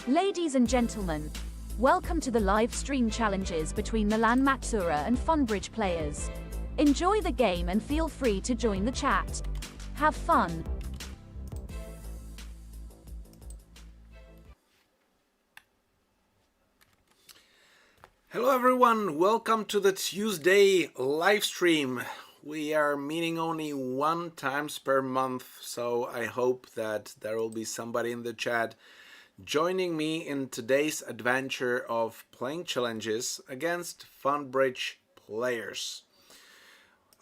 Ladies and gentlemen, welcome to the live stream challenges between Milan Macura and Funbridge players. Enjoy the game and feel free to join the chat. Have fun. Hello everyone, welcome to the Tuesday live stream. We are meeting only one times per month, so I hope that there will be somebody in the chat joining me in today's adventure of playing challenges against Funbridge players.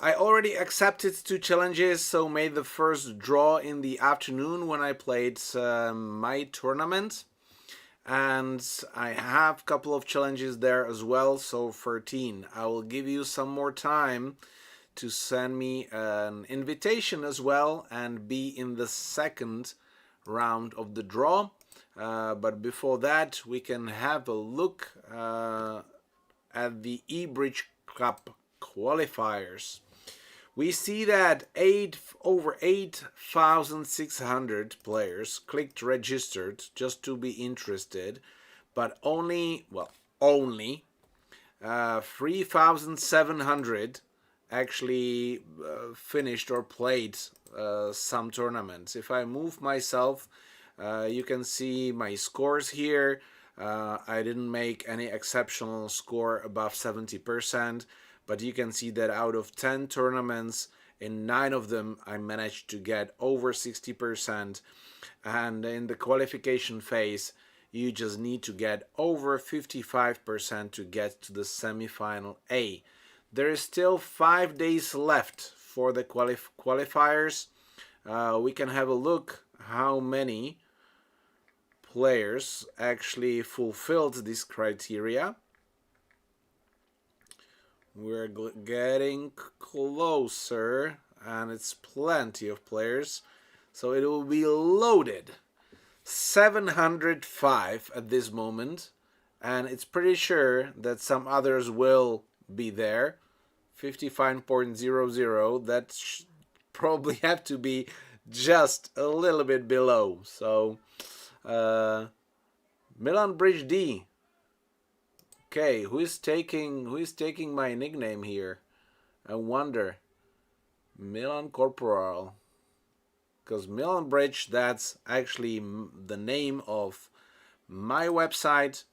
I already accepted 2 challenges, so made the first draw in the afternoon when I played my tournament. And I have a couple of challenges there as well, so 13. I will give you some more time to send me an invitation as well and be in the second round of the draw. But before that, we can have a look at the eBridge Cup qualifiers. We see that over 8,600 players clicked registered just to be interested, but only 3,700 actually finished or played some tournaments. If I move myself, you can see my scores here. I didn't make any exceptional score above 70%. But you can see that out of 10 tournaments, in 9 of them I managed to get over 60%. And in the qualification phase, you just need to get over 55% to get to the semi-final A. There is still 5 days left for the qualifiers. We can have a look how many players actually fulfilled this criteria. We're getting closer, and it's plenty of players, so it will be loaded. 705 at this moment, and it's pretty sure that some others will be there. 55.00, that probably have to be just a little bit below. So Milan Bridge D. Okay, who is taking my nickname here? I wonder. Milan Corporal. Because Milan Bridge, that's actually the name of my website,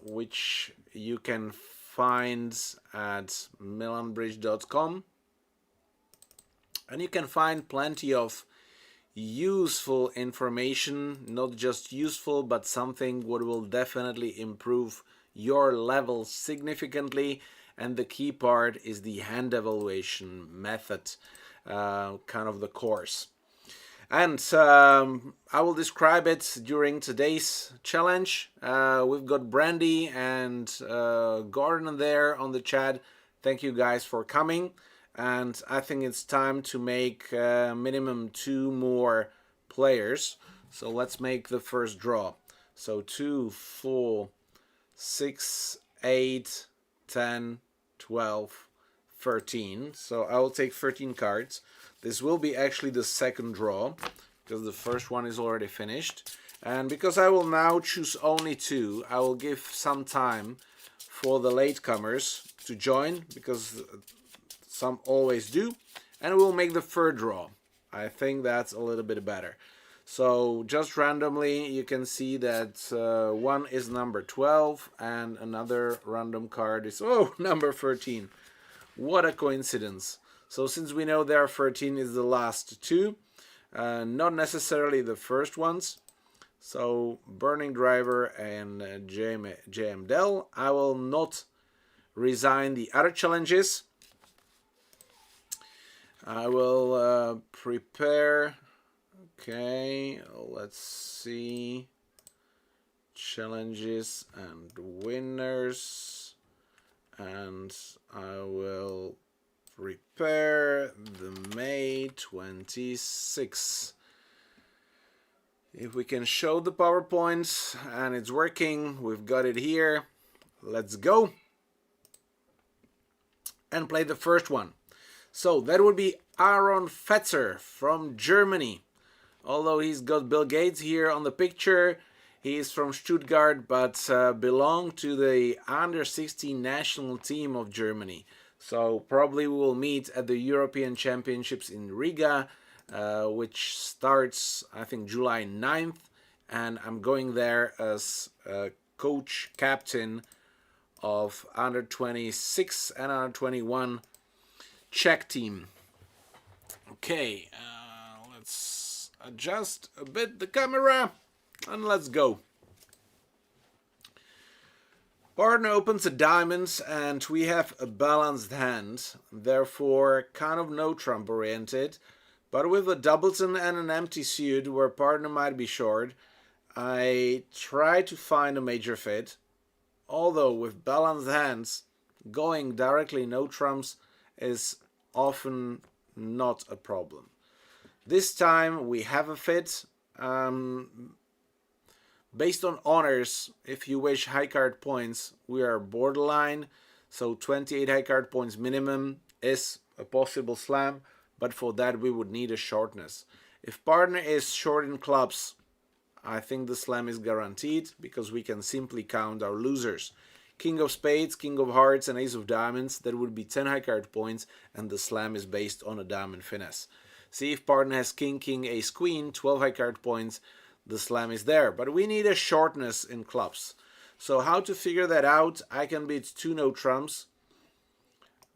which you can find at milanbridge.com. And you can find plenty of useful information, not just useful, but something what will definitely improve your level significantly. And the key part is the hand evaluation method, kind of the course. And I will describe it during today's challenge. We've got Brandy and Gordon there on the chat. Thank you guys for coming. And I think it's time to make minimum 2 more players. So let's make the first draw. So 2, 4, 6, 8, 10, 12, 13. So I will take 13 cards. This will be actually the second draw, because the first one is already finished. And because I will now choose only 2, I will give some time for the latecomers to join, because some always do, and we'll make the third draw. I think that's a little bit better. So just randomly you can see that one is number 12 and another random card is number 13. What a coincidence. So since we know there are 13 is the last 2, not necessarily the first ones. So Burning Driver and JM Dell. I will not resign the other challenges. I will prepare. Okay, let's see. Challenges and winners. And I will prepare the May 26. If we can show the PowerPoint and it's working, we've got it here. Let's go and play the first one. So that would be Aaron Fetzer from Germany. Although he's got Bill Gates here on the picture, He is from Stuttgart, but belonged to the under-16 national team of Germany. So probably we will meet at the European Championships in Riga, which starts, I think, July 9th. And I'm going there as coach, captain of under 26 and under 21 Czech team. Okay, let's adjust a bit the camera and let's go. Partner opens a diamond and we have a balanced hand, therefore kind of no trump oriented, but with a doubleton and an empty suit where partner might be short, I try to find a major fit. Although with balanced hands, going directly no trumps is often not a problem. This time we have a fit. Based on honors, if you wish high card points, we are borderline. So 28 high card points minimum is a possible slam, but for that we would need a shortness. If partner is short in clubs, I think the slam is guaranteed because we can simply count our losers. King of spades, king of hearts, and ace of diamonds, that would be 10 high card points, and the slam is based on a diamond finesse. See if partner has king, king, ace, queen, 12 high card points, the slam is there. But we need a shortness in clubs. So how to figure that out? I can beat 2 no trumps,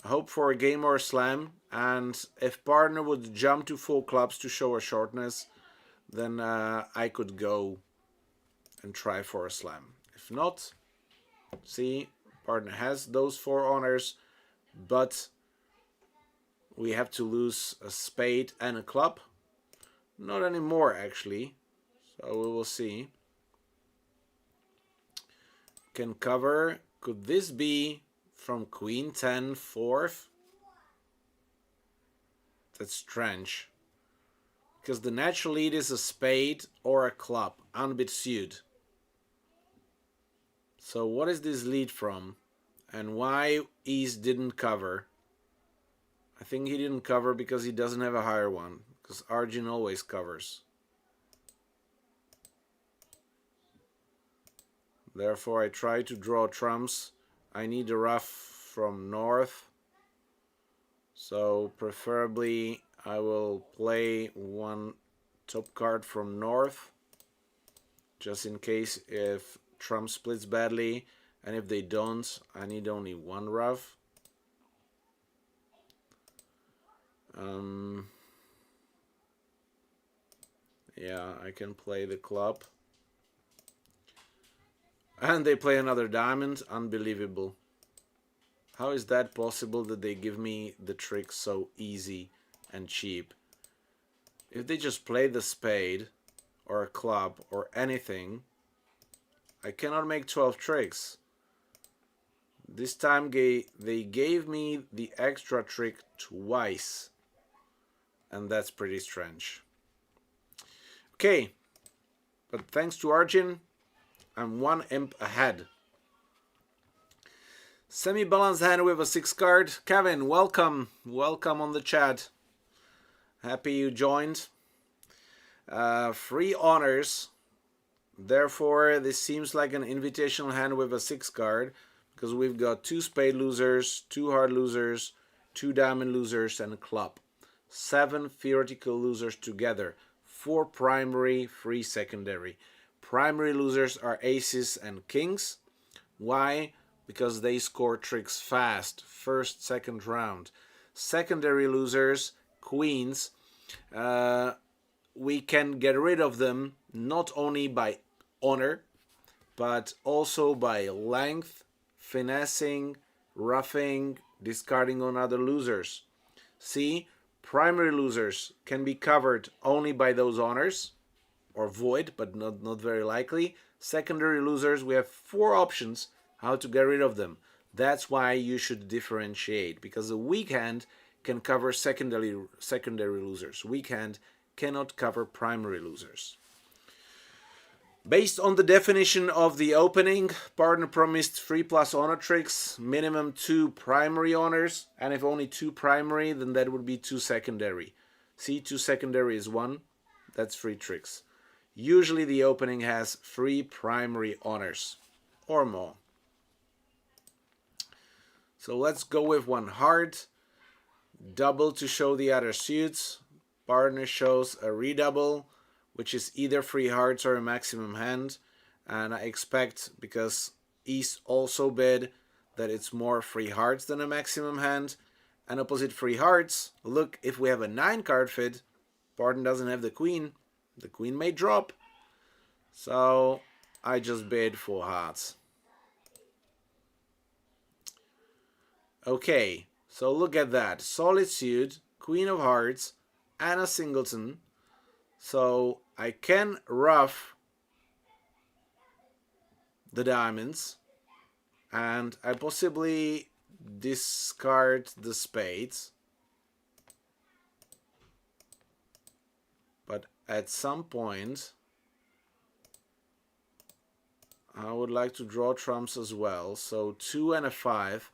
hope for a game or a slam, and if partner would jump to 4 clubs to show a shortness, then I could go and try for a slam. If not, see, partner has those 4 honors, but we have to lose a spade and a club. Not anymore, actually. So we will see. Can cover. Could this be from queen 10 fourth? That's strange. Because the natural lead is a spade or a club, unbit suit. So what is this lead from? And why East didn't cover? I think he didn't cover because he doesn't have a higher one. Because Arjun always covers. Therefore I try to draw trumps. I need a rough from north. So preferably I will play one top card from north, just in case if trump splits badly, and if they don't, I need only one rough. Yeah, I can play the club. And they play another diamond. Unbelievable. How is that possible that they give me the trick so easy and cheap? If they just play the spade or a club or anything, I cannot make 12 tricks. This time they gave me the extra trick twice, and that's pretty strange. Okay, but thanks to Arjun, I'm 1 imp ahead. Semi-balanced hand with a 6 card. Kevin, welcome. Welcome on the chat. Happy you joined. 3 honors. Therefore, this seems like an invitational hand with a 6 card because we've got 2 spade losers, 2 heart losers, 2 diamond losers, and a club. 7 theoretical losers together. 4 primary, 3 secondary. Primary losers are aces and kings. Why? Because they score tricks fast, first, second round. Secondary losers, queens, we can get rid of them not only by honor, but also by length, finessing, roughing, discarding on other losers. See, primary losers can be covered only by those honors, or void, but not very likely. Secondary losers, we have 4 options how to get rid of them. That's why you should differentiate, because a weak hand can cover secondary losers. Weak hand cannot cover primary losers. Based on the definition of the opening, partner promised 3+ honor tricks, minimum 2 primary honors, and if only 2 primary, then that would be 2 secondary. See, 2 secondary is 1, that's 3 tricks. Usually the opening has 3 primary honors or more. So let's go with one heart, double to show the other suits. Partner shows a redouble, which is either 3 hearts or a maximum hand. And I expect, because East also bid, that it's more 3 hearts than a maximum hand. And opposite 3 hearts, look, if we have a 9 card fit, partner doesn't have the queen may drop. So I just bid 4 hearts. Okay, so look at that. Solid suit, queen of hearts, and a singleton. So I can ruff the diamonds, and I possibly discard the spades. But at some point, I would like to draw trumps as well. So 2 and a 5.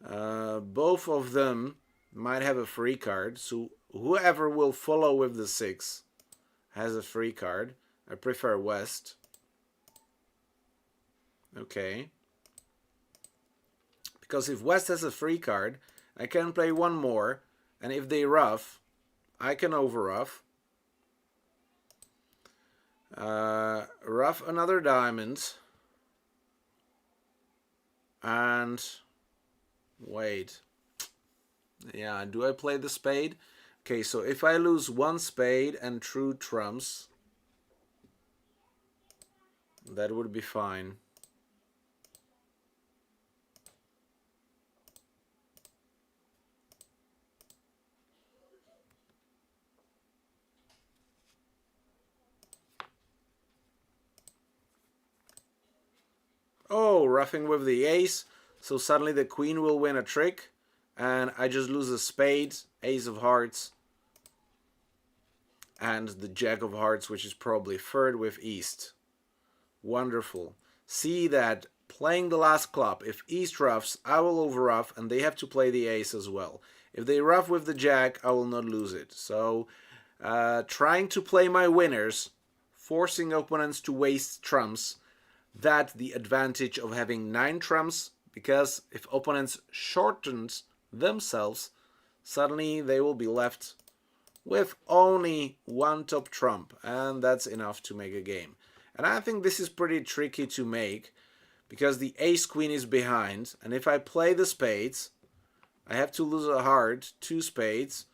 Both of them might have a free card. So whoever will follow with the 6 has a free card. I prefer West. Okay. Because if West has a free card, I can play one more. And if they ruff, I can over-ruff. Ruff another diamond. And wait. Yeah, do I play the spade? Okay, so if I lose one spade and true trumps, that would be fine. Oh, ruffing with the ace. So suddenly the queen will win a trick. And I just lose a spade, ace of hearts. And the jack of hearts, which is probably third with East. Wonderful. See that playing the last club, if East ruffs, I will over-ruff, and they have to play the ace as well. If they ruff with the jack, I will not lose it. So trying to play my winners, forcing opponents to waste trumps, that's the advantage of having 9 trumps, because if opponents shortened themselves, suddenly they will be left with only 1 top trump, and that's enough to make a game. And I think this is pretty tricky to make, because the ace queen is behind, and if I play the spades, I have to lose a heart, 2 spades,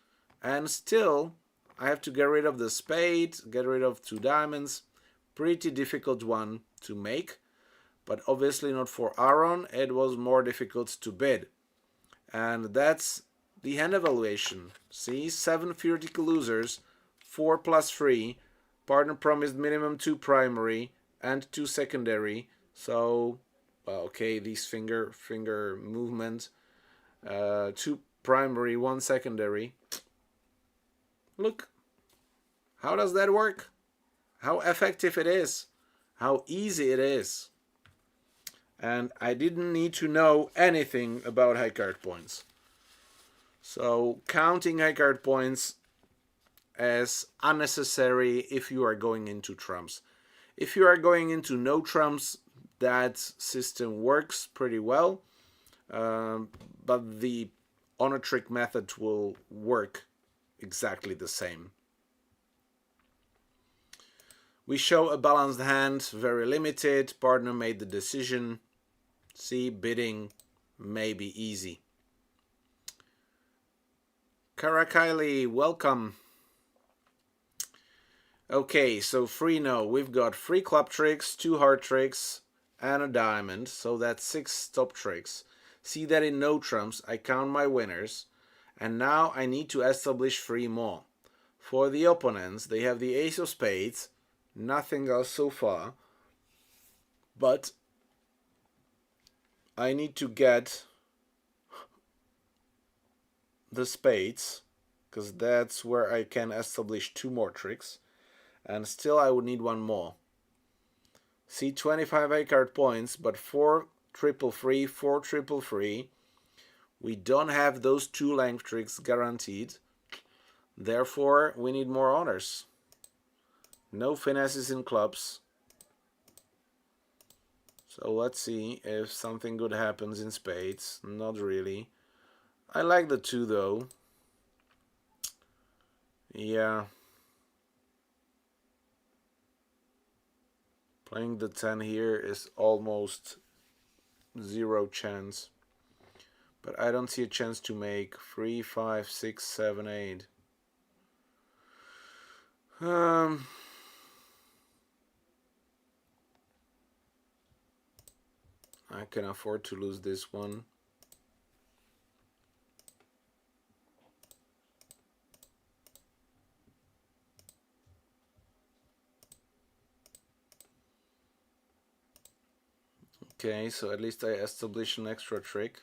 and still I have to get rid of the spade, get rid of 2 diamonds. Pretty difficult one to make, but obviously not for Aaron. It was more difficult to bid. And that's the hand evaluation. See, 7 theoretical losers, 4 plus 3. Partner promised minimum 2 primary and 2 secondary. So, well, okay, these finger movement. 2 primary, 1 secondary. Look, how does that work? How effective it is, how easy it is. And I didn't need to know anything about high card points. So counting high card points as unnecessary if you are going into trumps. If you are going into no trumps, that system works pretty well, but the honor trick method will work exactly the same. We show a balanced hand, very limited. Partner made the decision. See, bidding may be easy. Karakaili, welcome. Okay, so 3 no. We've got 3 club tricks, 2 heart tricks, and a diamond. So that's 6 top tricks. See that in no trumps, I count my winners. And now I need to establish 3 more. For the opponents, they have the ace of spades. Nothing else so far, but I need to get the spades, because that's where I can establish 2 more tricks, and still I would need 1 more. See, 25 high card points, but 4 triple free, 4 triple free. We don't have those 2 length tricks guaranteed, therefore we need more honors. No finesses in clubs. So let's see if something good happens in spades. Not really. I like the 2 though. Yeah. Playing the 10 here is almost 0 chance. But I don't see a chance to make 3, 5, 6, 7, 8. I can afford to lose this one. Okay, so at least I establish an extra trick.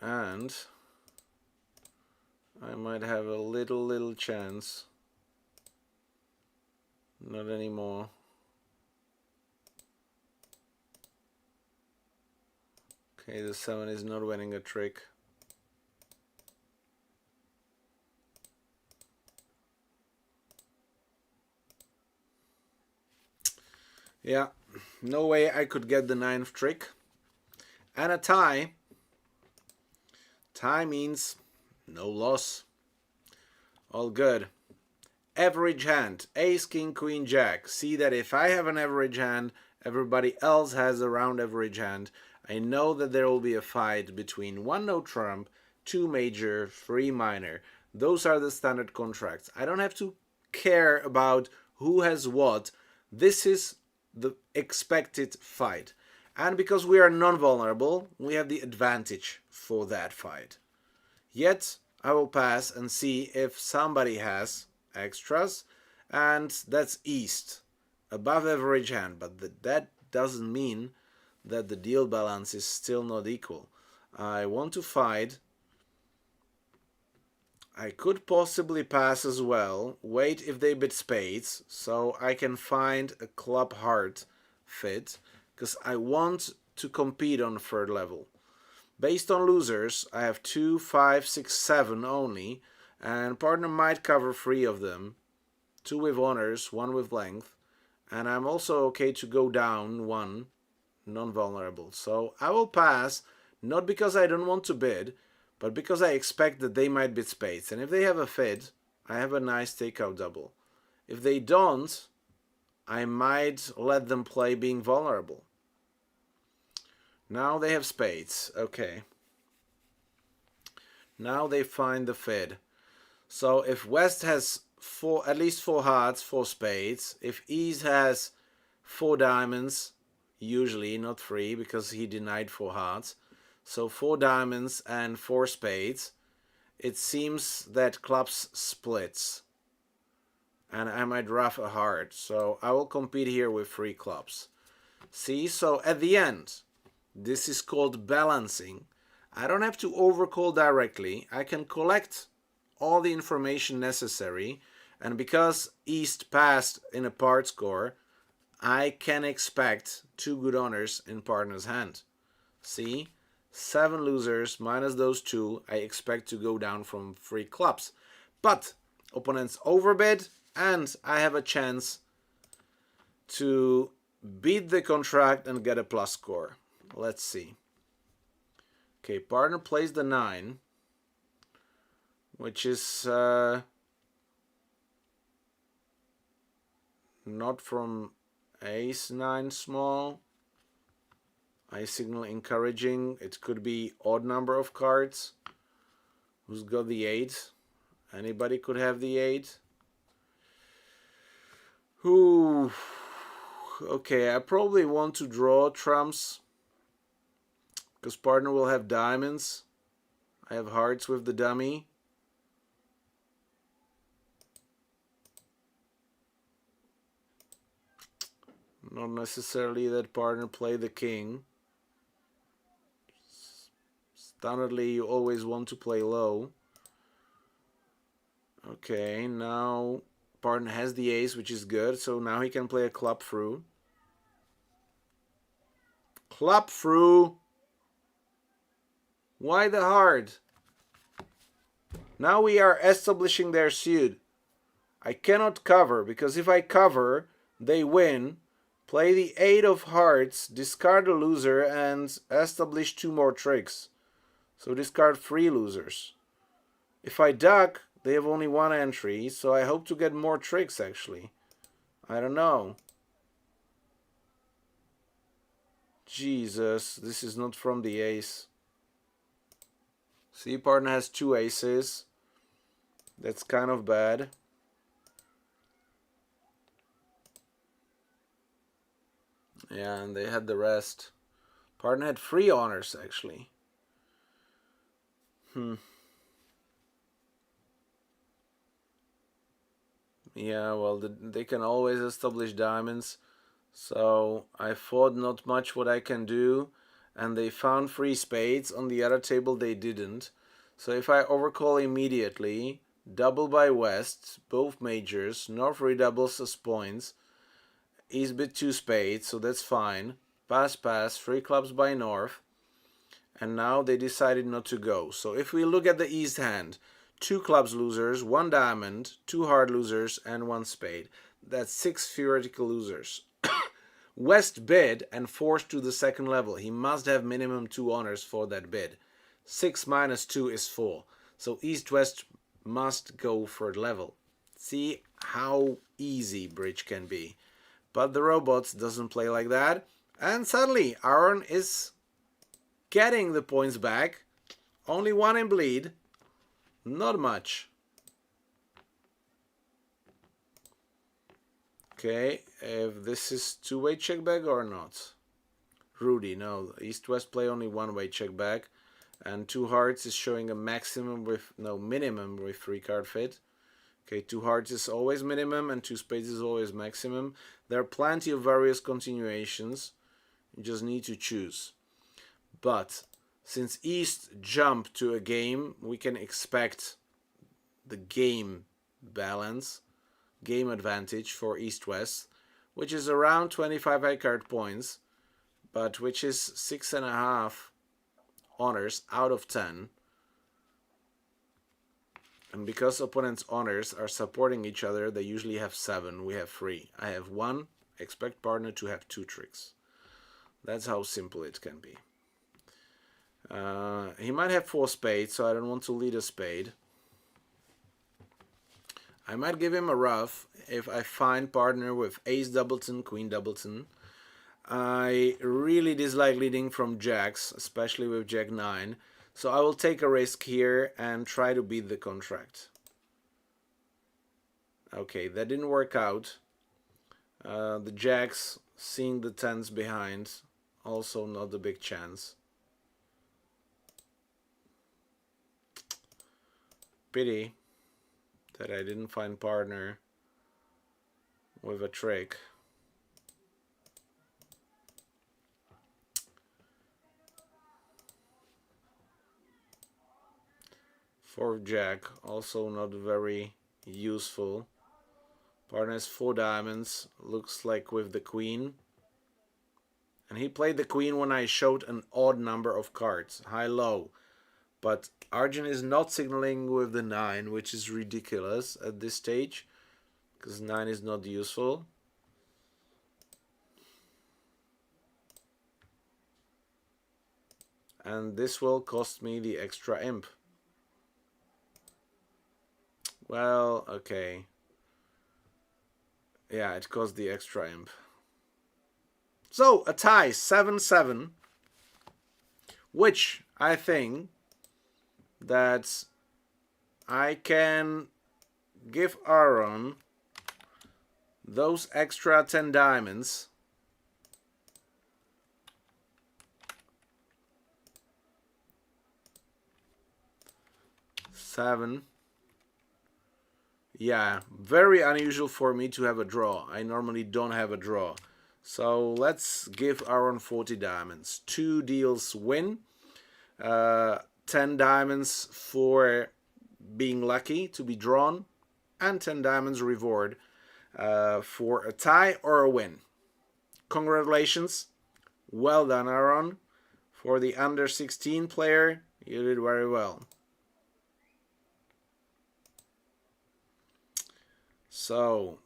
And I might have a little chance. Not anymore. Okay, the 7 is not winning a trick. Yeah, no way I could get the 9th trick. And a tie. Tie means no loss. All good. Average hand. Ace, king, queen, jack. See that if I have an average hand, everybody else has a round average hand. I know that there will be a fight between 1 no trump, 2 major, 3 minor. Those are the standard contracts. I don't have to care about who has what. This is the expected fight. And because we are non-vulnerable, we have the advantage for that fight. Yet, I will pass and see if somebody has extras, and that's East. Above average hand, but that doesn't mean that the deal balance is still not equal. I want to fight. I could possibly pass as well. Wait if they bid spades, so I can find a club heart fit, because I want to compete on 3rd level. Based on losers, I have 2, 5, 6, 7 only, and partner might cover 3 of them. 2 with honors, 1 with length, and I'm also okay to go down 1 non-vulnerable. So I will pass, not because I don't want to bid, but because I expect that they might bid spades. And if they have a fit, I have a nice takeout double. If they don't, I might let them play being vulnerable. Now they have spades. Okay. Now they find the fit. So if West has at least 4 hearts, 4 spades, if East has 4 diamonds, usually not 3 because he denied 4 hearts, so 4 diamonds and 4 spades, it seems that clubs splits. And I might rough a heart, so I will compete here with 3 clubs. See, so at the end, this is called balancing. I don't have to overcall directly. I can collect all the information necessary, and because East passed in a part score, I can expect 2 good honors in partner's hand. See, 7 losers minus those 2, I expect to go down from 3 clubs. But opponents overbid, and I have a chance to beat the contract and get a plus score. Let's see. Okay, partner plays the 9, which is not from ace 9 small. I signal encouraging. It could be odd number of cards. Who's got the 8? Anybody could have the 8. Who? Okay, I probably want to draw trumps because partner will have diamonds. I have hearts with the dummy. Not necessarily that partner play the king. Standardly, you always want to play low. Okay, now partner has the ace, which is good. So now he can play a club through. Club through. Why the heart? Now we are establishing their suit. I cannot cover, because if I cover, they win. Play the 8 of hearts, discard a loser, and establish 2 more tricks. So discard 3 losers. If I duck, they have only 1 entry, so I hope to get more tricks, actually. I don't know. Jesus, this is not from the ace. See, partner has 2 aces. That's kind of bad. Yeah, and they had the rest. Partner had 3 honors, actually. Yeah, well, they can always establish diamonds. So I thought not much what I can do. And they found 3 spades. On the other table, they didn't. So if I overcall immediately, double by West, both majors, North redoubles as points, East bid 2 spades, so that's fine. Pass, pass, 3 clubs by North. And now they decided not to go. So if we look at the East hand, 2 clubs losers, 1 diamond, 2 hard losers, and 1 spade. That's 6 theoretical losers. West bid and forced to the second level. He must have minimum 2 honors for that bid. 6 minus 2 is 4. So East-West must go third level. See how easy bridge can be. But the robots doesn't play like that. And suddenly Aaron is getting the points back. Only 1 in bleed. Not much. Okay, if this is 2-way check back or not. Rudy, no. East-West play only 1-way check back. And 2 hearts is showing a maximum with, no, minimum with 3 card fit. Okay, 2 hearts is always minimum and 2 spades is always maximum. There are plenty of various continuations. You just need to choose. But since East jumped to a game, we can expect the game balance, game advantage for East-West, which is around 25 high card points, but which is 6.5 honors out of 10. And because opponents' honors are supporting each other, they usually have 7. We have 3. I have 1. Expect partner to have 2 tricks. That's how simple it can be. He might have 4 spades, so I don't want to lead a spade. I might give him a rough if I find partner with ace doubleton, queen doubleton. I really dislike leading from jacks, especially with jack 9. So I will take a risk here and try to beat the contract. Okay, that didn't work out. The jacks, seeing the 10s behind, also not a big chance. Pity that I didn't find partner with a trick. Fourth jack, also not very useful. Partner has 4 diamonds, looks like with the queen. And he played the queen when I showed an odd number of cards, high-low. But Arjun is not signaling with the 9, which is ridiculous at this stage, because 9 is not useful. And this will cost me the extra imp. Well, okay. Yeah, it cost the extra imp. So, a tie, 7-7, which I think that I can give Aaron those extra 10 diamonds. Seven. Yeah, very unusual for me to have a draw. I normally don't have a draw. So let's give Aaron 40 diamonds. 2 deals win. 10 diamonds for being lucky to be drawn. And 10 diamonds reward for a tie or a win. Congratulations. Well done, Aaron. For the under 16 player, you did very well. So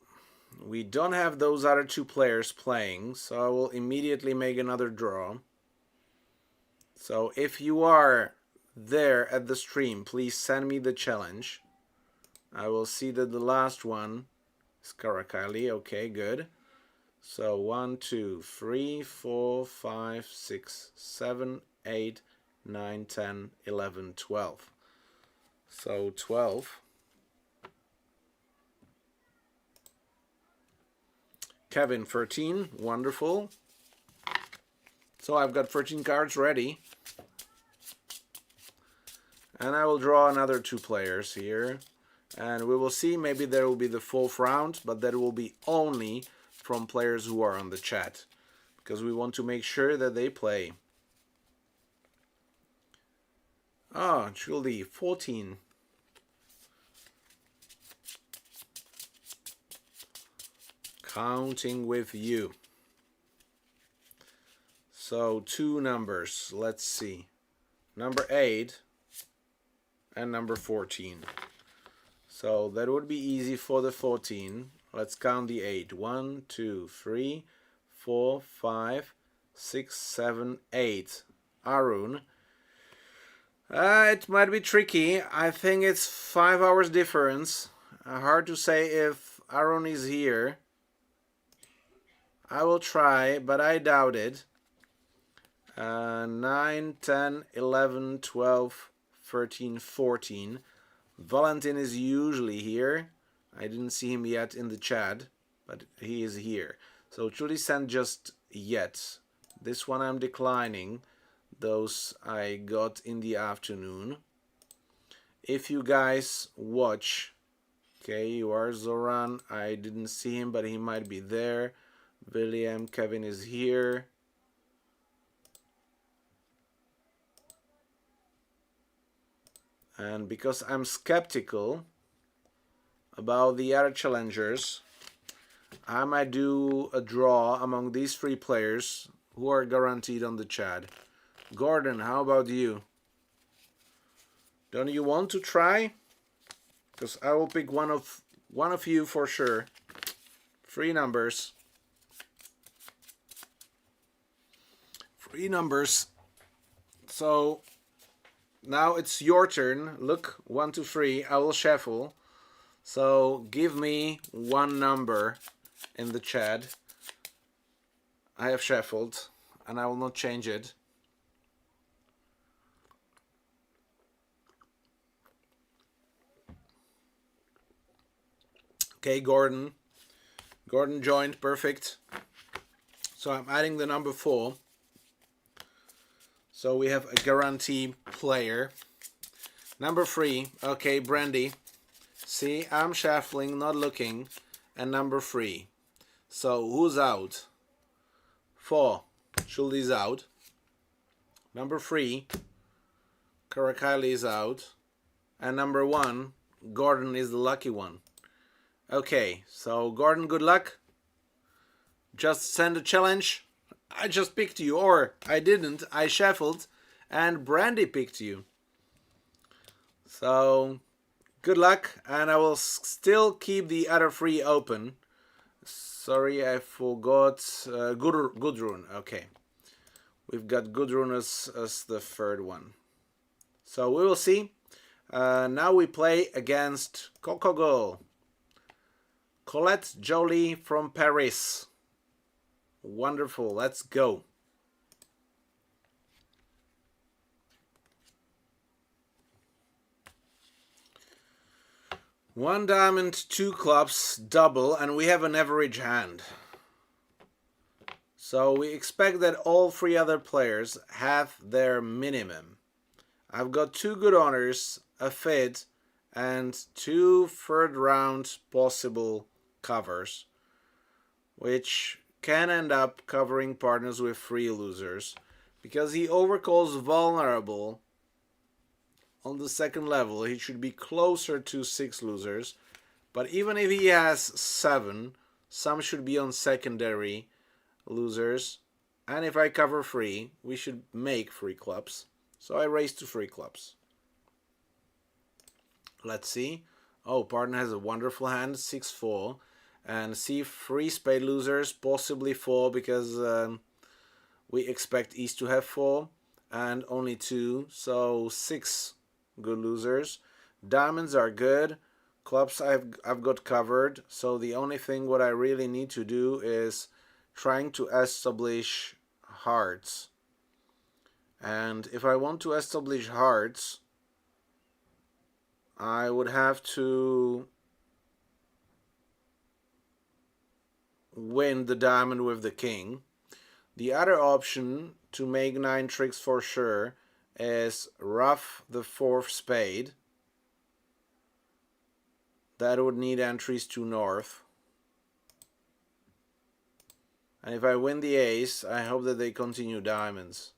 we don't have those other two players playing, so I will immediately make another draw. So if you are there at the stream, please send me the challenge. I will see that the last one is Karakali. Okay, good. So 1, 2, 3, 4, 5, 6, 7, 8, 9, 10, 11, 12. So 12. Kevin, 13. Wonderful. So I've got 13 cards ready. And I will draw another two players here. And we will see, maybe there will be the fourth round, but that will be only from players who are on the chat, because we want to make sure that they play. Ah, Julie, 14. Counting with you. So two numbers, let's see. Number 8 and number 14. So that would be easy for the 14. Let's count the 8. 1, 2, 3, 4, 5, 6, 7, 8. Arun. It might be tricky. I think it's 5 hours difference. Hard to say if Arun is here. I will try, but I doubt it. 9, 10, 11, 12, 13, 14. Valentin is usually here. I didn't see him yet in the chat, but he is here. So Julie sent just yet. This one I'm declining. Those I got in the afternoon. If you guys watch, okay, you are Zoran. I didn't see him, but he might be there. William, Kevin is here. And because I'm skeptical about the other challengers, I might do a draw among these 3 players who are guaranteed on the chat. Gordon, how about you? Don't you want to try? Because I will pick one of you for sure. 3 numbers. 3 numbers. So now it's your turn. Look, 1, 2, 3. I will shuffle. So give me one number in the chat. I have shuffled and I will not change it. Okay, Gordon. Gordon joined. Perfect. So I'm adding the number 4. So we have a guarantee player. Number 3. Okay, Brandy. See, I'm shuffling, not looking. And number 3. So who's out? 4. Schuldi's out. Number 3. Karakali is out. And number 1. Gordon is the lucky one. Okay, so Gordon, good luck. Just send a challenge. I just picked you, or I didn't. I shuffled, and Brandy picked you. So, good luck, and I will still keep the other 3 open. Sorry, I forgot Gudrun. Okay, we've got Gudrun as the 3rd one. So we will see. Now we play against Coco. Colette Jolie from Paris. Wonderful, let's go. One diamond, 2 clubs, double, and we have an average hand. So we expect that all 3 other players have their minimum. I've got 2 good honors, a fit, and 2 third round possible covers, which can end up covering partners with 3 losers, because he overcalls vulnerable on the 2nd level. He should be closer to 6 losers, but even if he has 7, some should be on secondary losers, and if I cover 3, we should make 3 clubs. So I raise to 3 clubs. Let's see. Oh, partner has a wonderful hand, 6-4. And see 3 spade losers, possibly 4 because we expect East to have 4. And only 2, so 6 good losers. Diamonds are good. Clubs I've got covered. So the only thing what I really need to do is trying to establish hearts. And if I want to establish hearts, I would have to win the diamond with the king. The other option to make 9 tricks for sure is ruff the 4th spade. That would need entries to north. And if I win the ace, I hope that they continue diamonds.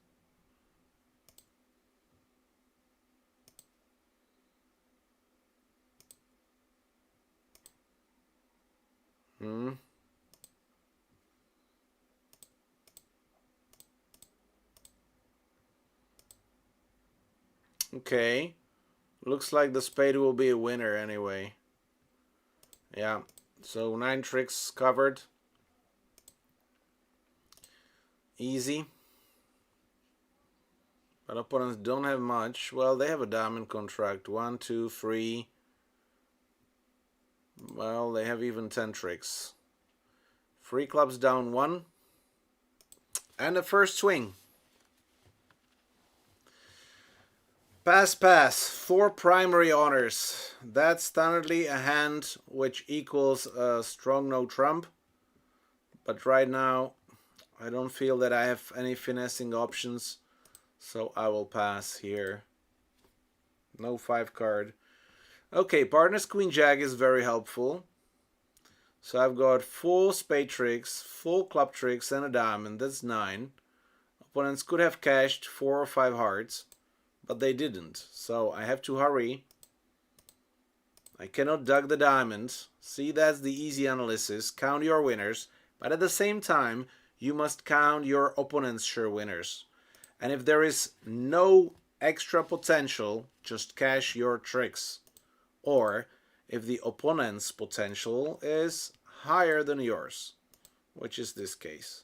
Okay. Looks like the spade will be a winner anyway. Yeah. So 9 tricks covered. Easy. But opponents don't have much. Well, they have a diamond contract. 1, 2, 3. Well, they have even 10 tricks. 3 clubs down 1. And the first swing. Pass, pass. 4 primary honors. That's standardly a hand which equals a strong no trump. But right now, I don't feel that I have any finessing options. So I will pass here. No 5 card. Okay, partner's queen jack is very helpful. So I've got 4 spade tricks, 4 club tricks, and a diamond. That's 9. Opponents could have cashed 4 or 5 hearts, but they didn't. So I have to hurry. I cannot dug the diamond. See, that's the easy analysis. Count your winners, but at the same time, you must count your opponent's sure winners. And if there is no extra potential, just cash your tricks. Or if the opponent's potential is higher than yours, which is this case.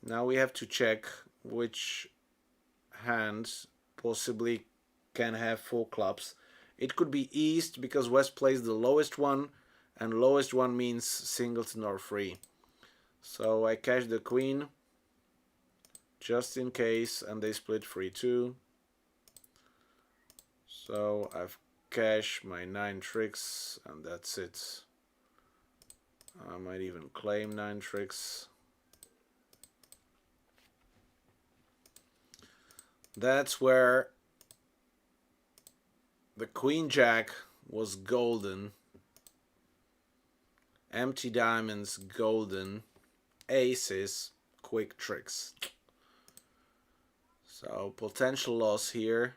Now we have to check which hand possibly can have 4 clubs. It could be East because West plays the lowest one, and lowest one means singleton or free. So I cash the queen just in case, and they split 3-2. So I've cashed my 9 tricks, and that's it. I might even claim 9 tricks. That's where the queen jack was golden, empty diamonds golden, aces quick tricks. So potential loss here.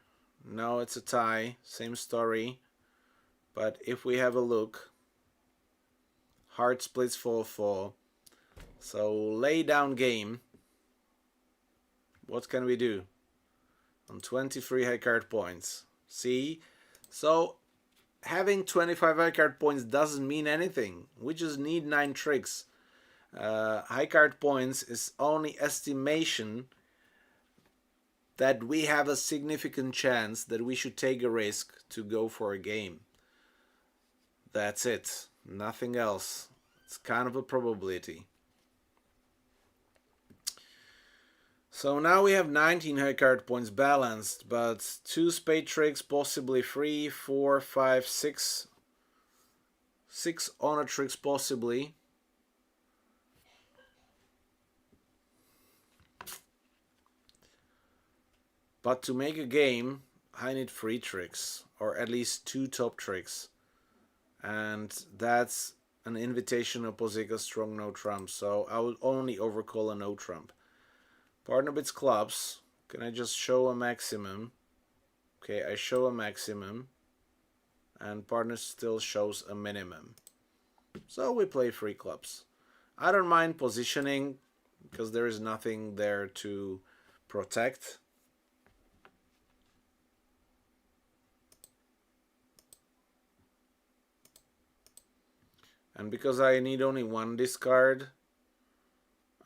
No, it's a tie, same story. But if we have a look, heart splits 4-4. So lay down game. What can we do? On 23 high card points. See? So having 25 high card points doesn't mean anything. We just need 9 tricks. High card points is only estimation that we have a significant chance that we should take a risk to go for a game. That's it. Nothing else. It's kind of a probability. So now we have 19 high card points balanced, but 2 spade tricks, possibly 3, 4, 5, 6. 6 honor tricks possibly. But to make a game, I need 3 tricks, or at least 2 top tricks. And that's an invitation of Pozica strong no trump, so I will only overcall a no trump. Partner bits clubs. Can I just show a maximum? Okay, I show a maximum. And partner still shows a minimum. So we play 3 clubs. I don't mind positioning because there is nothing there to protect. And because I need only one discard,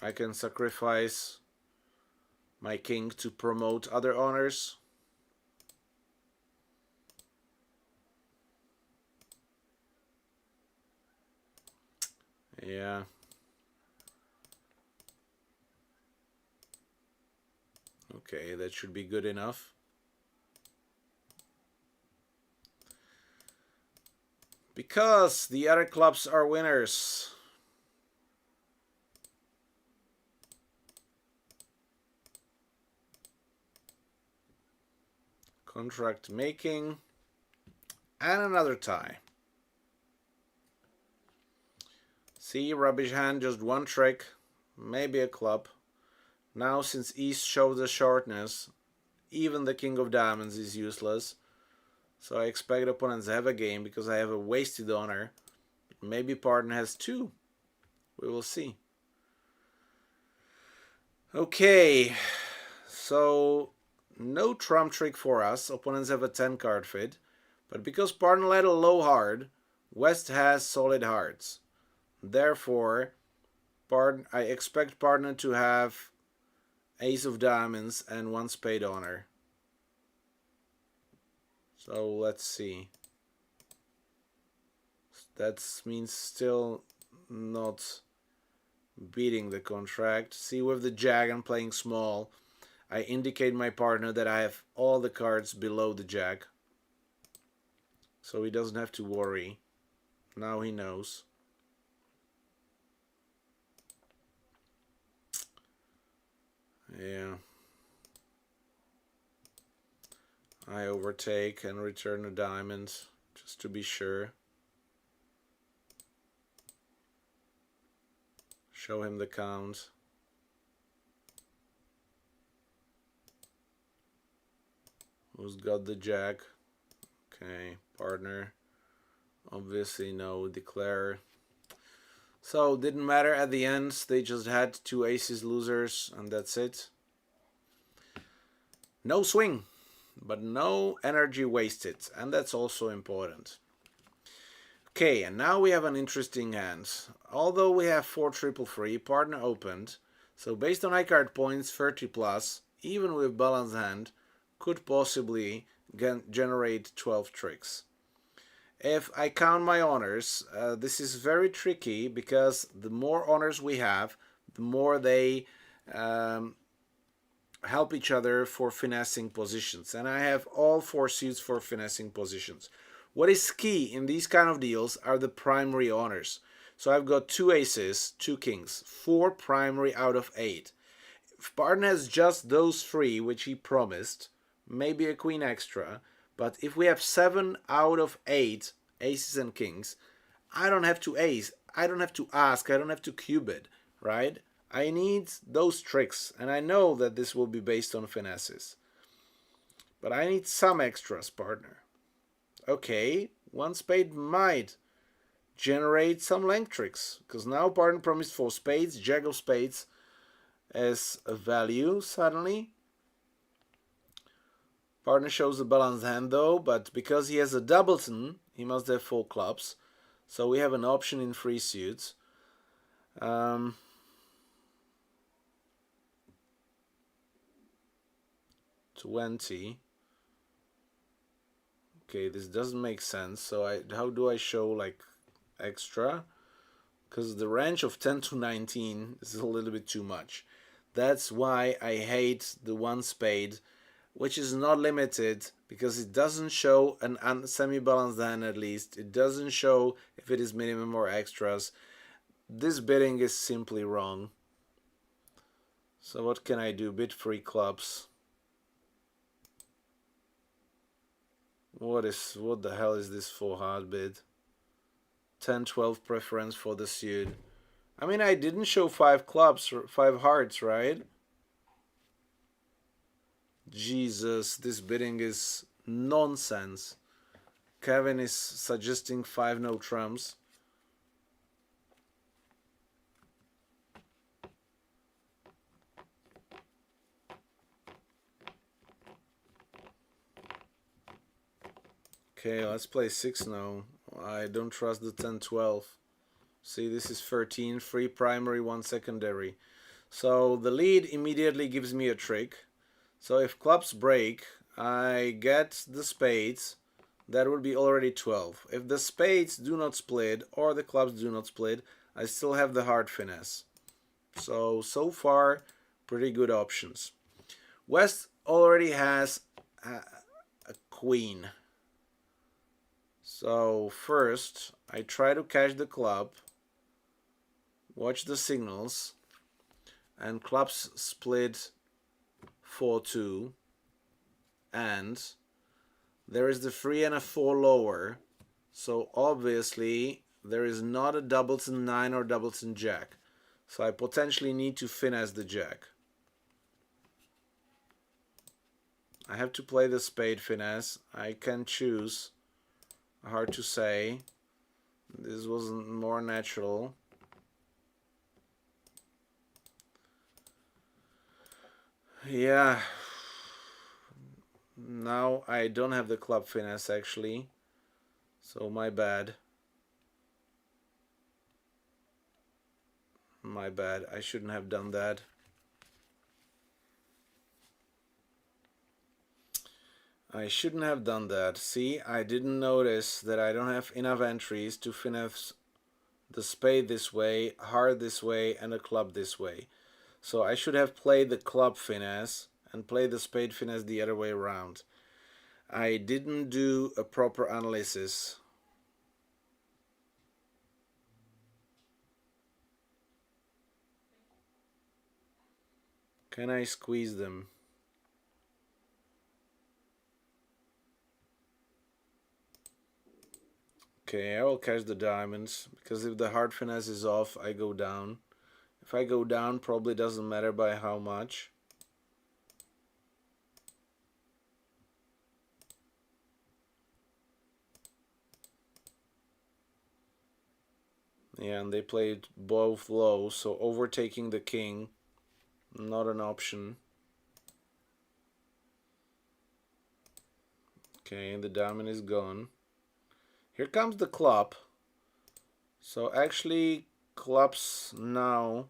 I can sacrifice my king to promote other honors. Yeah. Okay, that should be good enough. Because the other clubs are winners. Contract making. And another tie. See, rubbish hand, just one trick. Maybe a club. Now, since East showed the shortness, even the King of Diamonds is useless. So I expect opponents have a game because I have a wasted honor. Maybe partner has two. We will see. Okay, so no trump trick for us. Opponents have a 10 card fit. But because partner led a low hard, West has solid hearts. Therefore, I expect partner to have Ace of Diamonds and one spade honor. So let's see. That means still not beating the contract. See, with the jack and playing small, I indicate my partner that I have all the cards below the jack. So he doesn't have to worry. Now he knows. Yeah. I overtake and return a diamond just to be sure. Show him the count. Who's got the jack? Okay, partner. Obviously no, declare. So didn't matter at the end. They just had two aces losers and that's it. No swing, but no energy wasted, and that's also important. Okay, and now we have an interesting hand. Although we have 4 triple free, partner opened, so based on high card points, 30 plus, even with balanced hand, could possibly generate 12 tricks. If I count my honors, this is very tricky because the more honors we have, the more they help each other for finessing positions. And I have all 4 suits for finessing positions. What is key in these kind of deals are the primary honors. So I've got 2 aces, 2 kings, 4 primary out of 8. If partner has just those 3, which he promised, maybe a queen extra, but if we have 7 out of 8 aces and kings, I don't have to ace, I don't have to ask, I don't have to cube it, right? I need those tricks, and I know that this will be based on finesses. But I need some extras, partner. Okay, one spade might generate some length tricks, because now partner promised 4 spades, jack of spades as a value suddenly. Partner shows a balanced hand though, but because he has a doubleton, he must have 4 clubs. So we have an option in 3 suits. 20. Okay, this doesn't make sense. So how do I show like extra? Because the range of 10 to 19 is a little bit too much. That's why I hate the one spade, which is not limited because it doesn't show an semi-balanced hand at least. It doesn't show if it is minimum or extras. This bidding is simply wrong. So what can I do? Bid 3 clubs. What the hell is this for hard bid? 10-12 preference for the suit. I mean, I didn't show 5 clubs, 5 hearts, right? Jesus, this bidding is nonsense. Kevin is suggesting 5 no trumps. Okay, let's play 6 now. I don't trust the 10-12. See, this is 13, 3 primary, 1 secondary. So the lead immediately gives me a trick. So if clubs break, I get the spades. That would be already 12. If the spades do not split or the clubs do not split, I still have the heart finesse. So far, pretty good options. West already has a queen. So first, I try to catch the club, watch the signals, and clubs split 4-2, and there is the 3 and a 4 lower, so obviously there is not a doubleton 9 or doubleton jack, so I potentially need to finesse the jack. I have to play the spade finesse. I can choose. Hard to say. This was more natural. Yeah. Now I don't have the club finesse actually. So my bad. My bad. I shouldn't have done that. I shouldn't have done that. See, I didn't notice that I don't have enough entries to finesse the spade this way, heart this way, and the club this way. So I should have played the club finesse and played the spade finesse the other way around. I didn't do a proper analysis. Can I squeeze them? Okay, I will catch the diamonds, because if the heart finesse is off, I go down. If I go down, probably doesn't matter by how much. Yeah, and they played both low, so overtaking the king, not an option. Okay, the diamond is gone. Here comes the club. So actually, clubs now...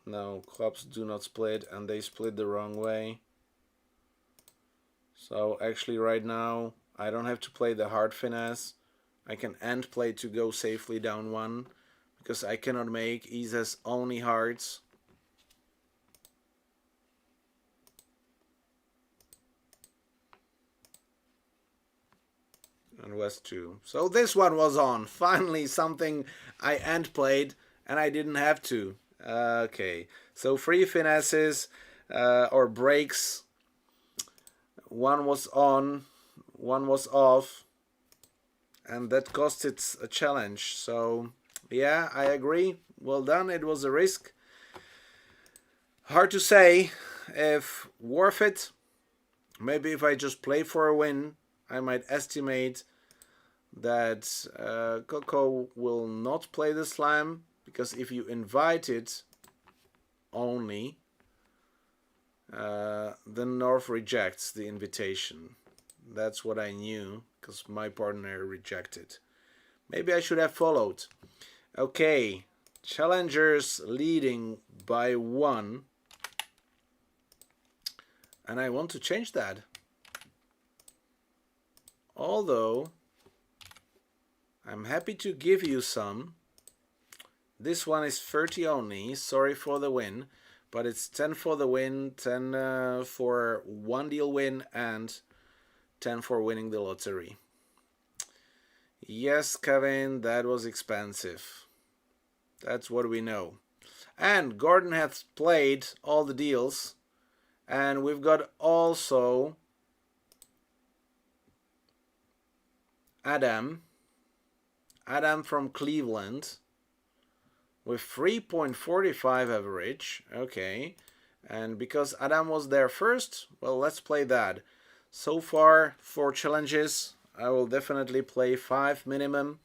No, clubs do not split, and they split the wrong way. So actually right now, I don't have to play the heart finesse. I can end play to go safely down 1, because I cannot make. He has only hearts. And West 2. So this one was on. Finally something I end played and I didn't have to. Okay, so 3 finesses or breaks. One was on, one was off, and that cost it a challenge. So yeah, I agree. Well done. It was a risk. Hard to say if worth it. Maybe if I just play for a win, I might estimate that Coco will not play the slam, because if you invite it only, then North rejects the invitation. That's what I knew, because my partner rejected. Maybe I should have followed. Okay, challengers leading by 1, and I want to change that. Although I'm happy to give you some. This one is 30 only. Sorry for the win, but it's 10 for the win, 10 for 1 deal win, and 10 for winning the lottery. Yes, Kevin, that was expensive. That's what we know. And Gordon has played all the deals, and we've got also Adam from Cleveland with 3.45 average. Okay, and because Adam was there first, well, let's play that. So far, 4 challenges. I will definitely play 5 minimum.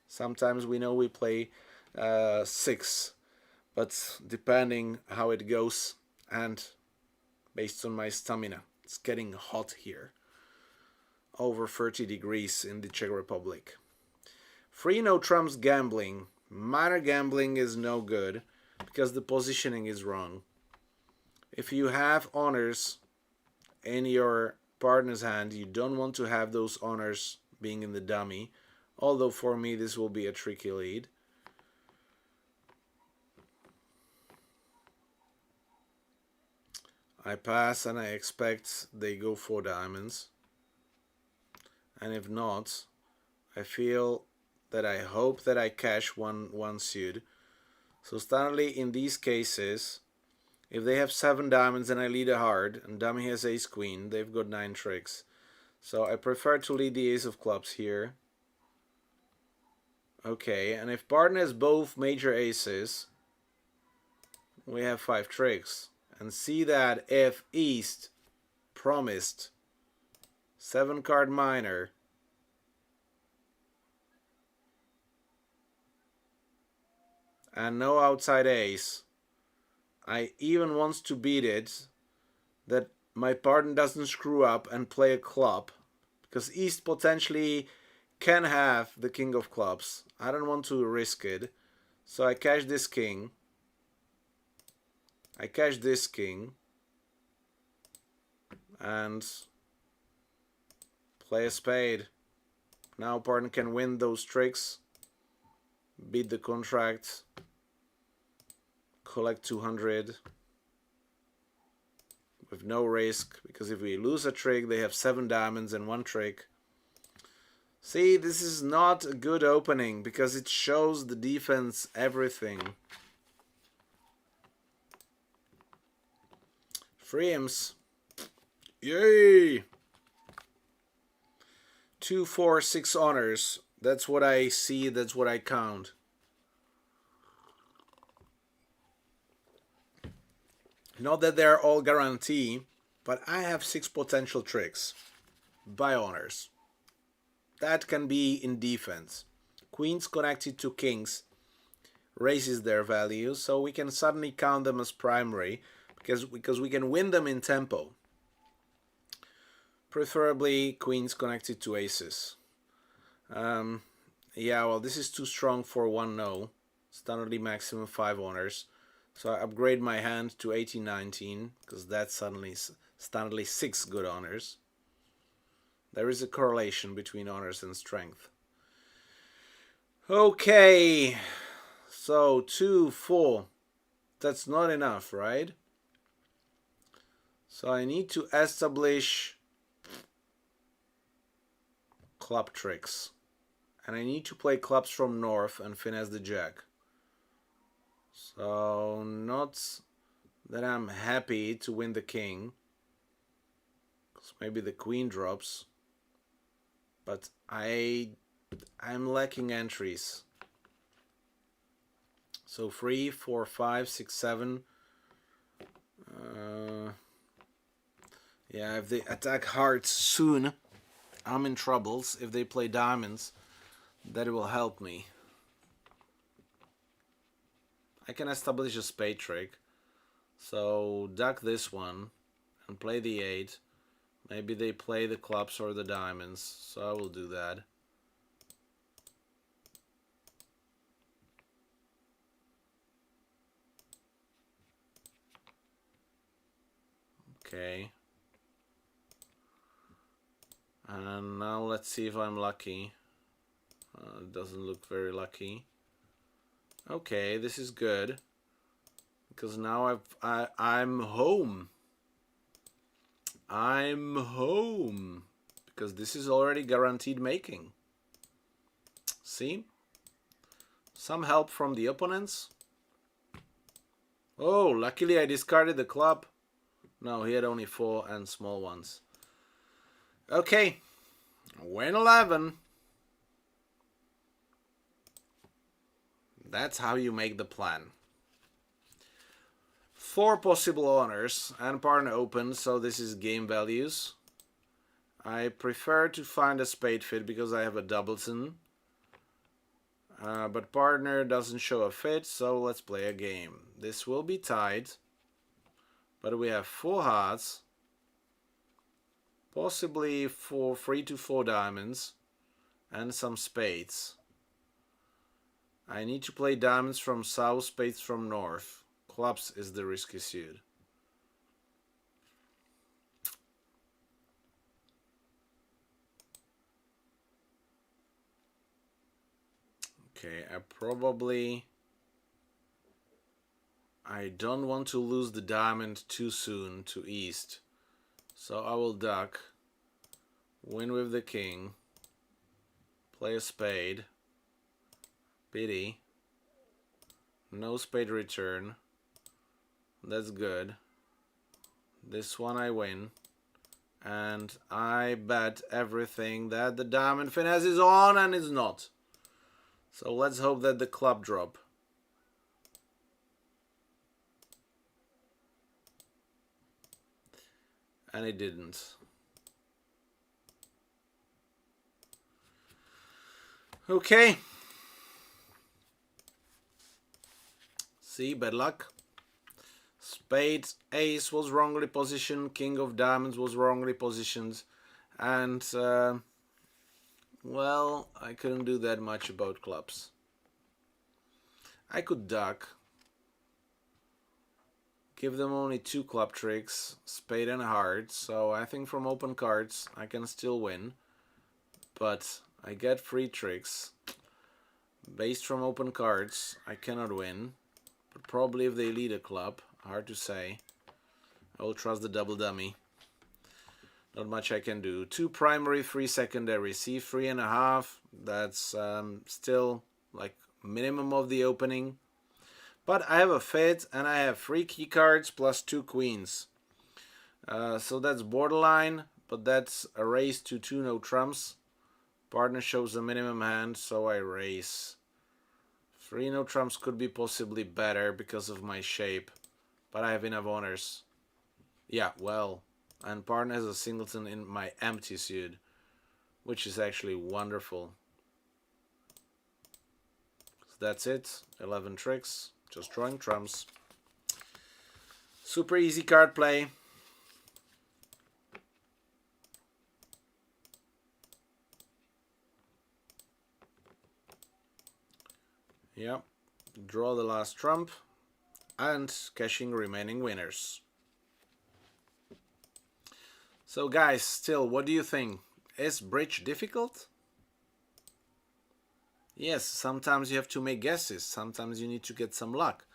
Sometimes we know we play 6, but depending how it goes and based on my stamina. It's getting hot here. Over 30 degrees in the Czech Republic. Free no trumps gambling. Minor gambling is no good because the positioning is wrong. If you have honors in your partner's hand, you don't want to have those honors being in the dummy. Although for me this will be a tricky lead. I pass and I expect they go for diamonds. And if not, I feel that I hope that I cash one suit. So standardly in these cases, if they have 7 diamonds and I lead a heart and dummy has ace queen, they've got 9 tricks. So I prefer to lead the ace of clubs here. Okay, and if partner has both major aces, we have 5 tricks. And see that if East promised 7 card minor, and no outside ace, I even want to beat it that my partner doesn't screw up and play a club, because East potentially can have the king of clubs. I don't want to risk it, so I cash this king. I cash this king and play a spade. Now partner can win those tricks, beat the contract, collect 200 with no risk, because if we lose a trick, they have 7 diamonds and 1 trick. See, this is not a good opening because it shows the defense everything. Free imps. Yay! 2, 4, 6 honors. That's what I see, that's what I count. Not that they're all guarantee, but I have 6 potential tricks by honors. That can be in defense. Queens connected to kings raises their value, so we can suddenly count them as primary because we can win them in tempo. Preferably queens connected to aces. Yeah, well, this is too strong for 1 no. Standardly maximum 5 honors. So I upgrade my hand to 18-19 because that's standardly 6 good honors. There is a correlation between honors and strength. Okay, so 2, 4. That's not enough, right? So I need to establish club tricks. And I need to play clubs from north and finesse the jack. So not that I'm happy to win the king, because maybe the queen drops, but I'm lacking entries. So 3, 4, 5, 6, 7. Yeah, if they attack hearts soon, I'm in troubles. If they play diamonds, that will help me. I can establish a spade trick. So duck this one and play the 8. Maybe they play the clubs or the diamonds, so I will do that. Okay. And now let's see if I'm lucky. It doesn't look very lucky. Okay, this is good, because now I'm home. I'm home because this is already guaranteed making. See? Some help from the opponents. Oh, luckily I discarded the club. No, he had only 4 and small ones. Okay, win 11. That's how you make the plan. 4 possible honors and partner open, so this is game values. I prefer to find a spade fit because I have a doubleton. But partner doesn't show a fit, so let's play a game. This will be tied, but we have 4 hearts, possibly 3 to 4 diamonds, and some spades. I need to play diamonds from south, spades from north. Clubs is the risky suit. Okay, I don't want to lose the diamond too soon to east. So I will duck, win with the king, play a spade, pity, no spade return, that's good. This one I win, and I bet everything that the diamond finesse is on, and it's not. So let's hope that the club drop. And it didn't. Okay. See, bad luck. Spade, ace was wrongly positioned, king of diamonds was wrongly positioned, and well, I couldn't do that much about clubs. I could duck, give them only 2 club tricks, spade and heart, so I think from open cards I can still win, but I get 3 tricks. Based from open cards I cannot win, but probably if they lead a club, hard to say. I will trust the double dummy. Not much I can do. 2 primary, 3 secondary. See, 3.5. That's still like minimum of the opening. But I have a fit and I have 3 key cards plus 2 queens. So that's borderline, but that's a raise to 2 no trumps. Partner shows a minimum hand, so I raise. 3 no trumps could be possibly better because of my shape, but I have enough honors. Yeah, well, and partner has a singleton in my empty suit, which is actually wonderful. So that's it. 11 tricks, just drawing trumps. Super easy card play. Yeah, draw the last trump and cashing remaining winners. So guys, still, what do you think? Is bridge difficult? Yes, sometimes you have to make guesses, sometimes you need to get some luck.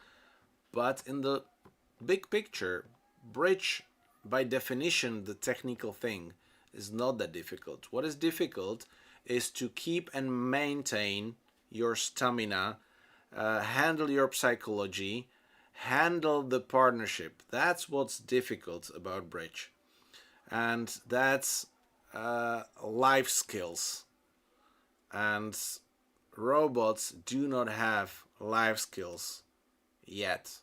But in the big picture, bridge, by definition, the technical thing, is not that difficult. What is difficult is to keep and maintain your stamina, handle your psychology, handle the partnership. That's what's difficult about bridge. And that's life skills. And robots do not have life skills yet.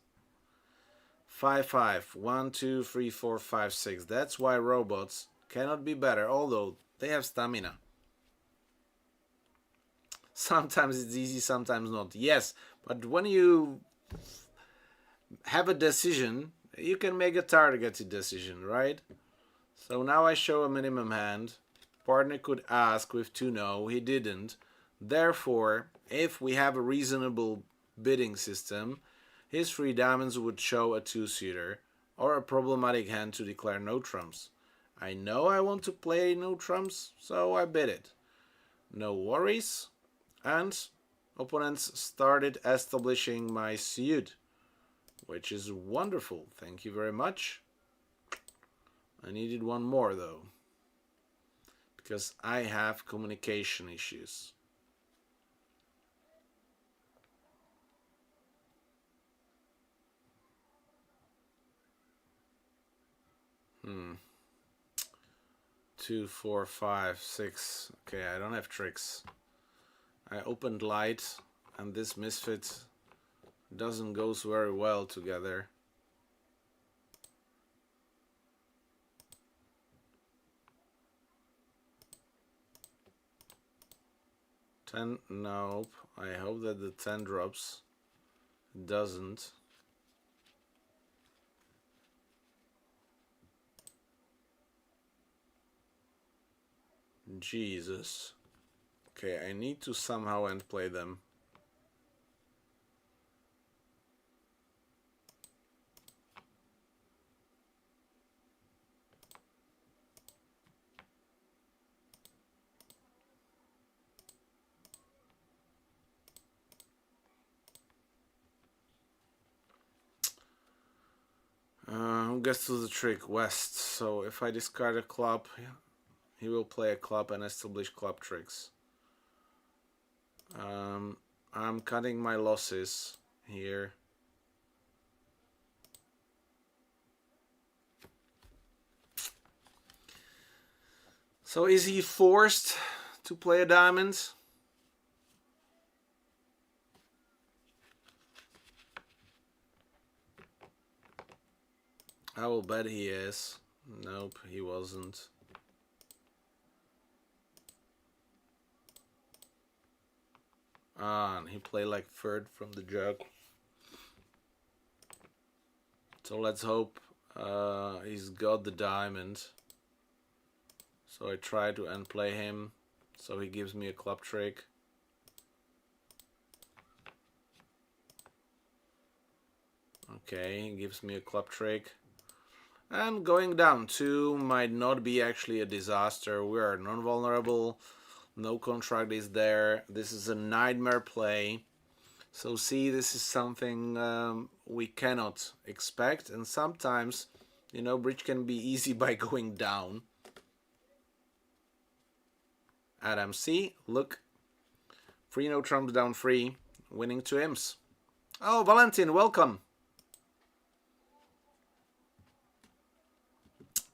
5-5, 1, 2, 3, 4, 5, 6. That's why robots cannot be better, although they have stamina. Sometimes it's easy, sometimes not. Yes, but when you have a decision, you can make a targeted decision, right? So now I show a minimum hand. Partner could ask with 2 no, he didn't. Therefore, if we have a reasonable bidding system, his 3 diamonds would show a 2-suiter or a problematic hand to declare no trumps. I know I want to play no trumps, so I bid it. No worries. And opponents started establishing my suit, which is wonderful. Thank you very much. I needed one more though, because I have communication issues. Two, 4, 5, 6. Okay, I don't have tricks. I opened light, and this misfit doesn't go very well together. Ten, nope. I hope that the 10 drops. It doesn't. Jesus. Okay, I need to somehow end play them. Don't guess to the trick, West. So if I discard a club, he will play a club and establish club tricks. I'm cutting my losses here. So is he forced to play a diamond? I will bet he is. Nope, he wasn't. Ah, and he played like third from the jug. So let's hope he's got the diamond. So I try to end play him. So he gives me a club trick. Okay, he gives me a club trick. And going down 2 might not be actually a disaster. We are non-vulnerable. No contract is there. This is a nightmare play. So see, this is something we cannot expect. And sometimes, you know, bridge can be easy by going down. Adam, see, look. 3 no trumps down 3. Winning 2 imps. Oh, Valentin, welcome.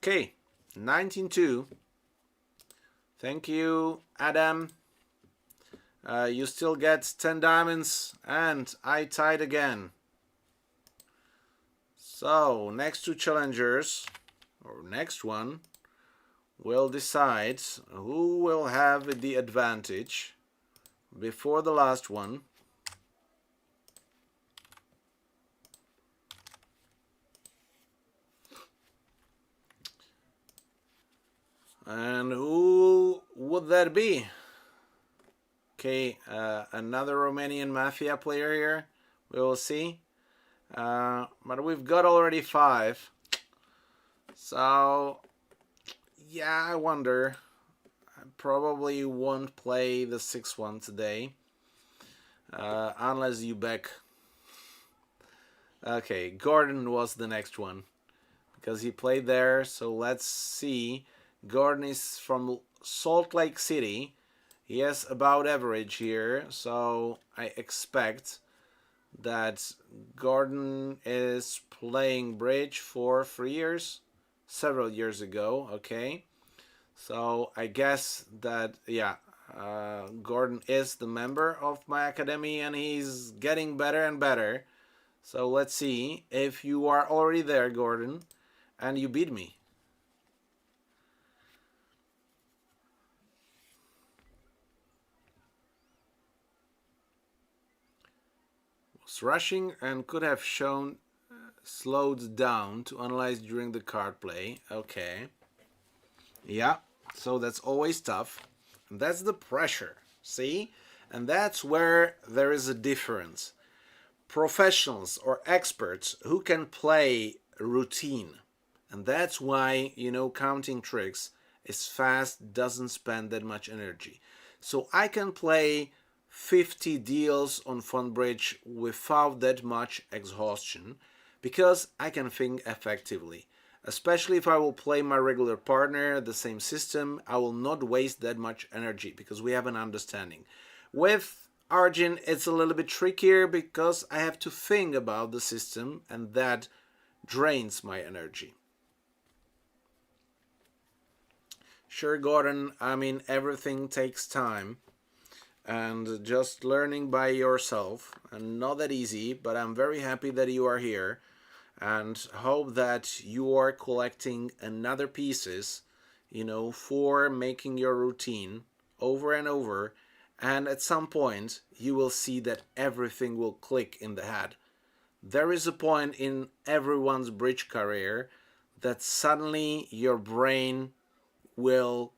Okay, 19-2. Thank you, Adam. You still get 10 diamonds, and I tied again. So, next 2 challengers, or next one, will decide who will have the advantage before the last one. And who would that be? Okay, another Romanian Mafia player here. We will see. But we've got already 5. So, yeah, I wonder. I probably won't play the 6th one today. Unless you back. Okay, Gordon was the next one. Because he played there, so let's see. Gordon is from Salt Lake City. He has about average here, so I expect that Gordon is playing bridge for 3 years, several years ago, okay? So I guess that, yeah, Gordon is the member of my academy and he's getting better and better. So let's see if you are already there, Gordon, and you beat me. Rushing and could have shown slowed down to analyze during the card play. Okay. Yeah, so that's always tough. And that's the pressure, see? And that's where there is a difference. Professionals or experts who can play routine. And that's why, you know, counting tricks is fast, doesn't spend that much energy. So I can play 50 deals on Funbridge without that much exhaustion because I can think effectively. Especially if I will play my regular partner, the same system, I will not waste that much energy because we have an understanding. With Arjun, it's a little bit trickier because I have to think about the system and that drains my energy. Sure, Gordon, I mean, everything takes time. And just learning by yourself, and not that easy, but I'm very happy that you are here and hope that you are collecting another pieces, you know, for making your routine over and over, and at some point you will see that everything will click in the head. There is a point in everyone's bridge career that suddenly your brain will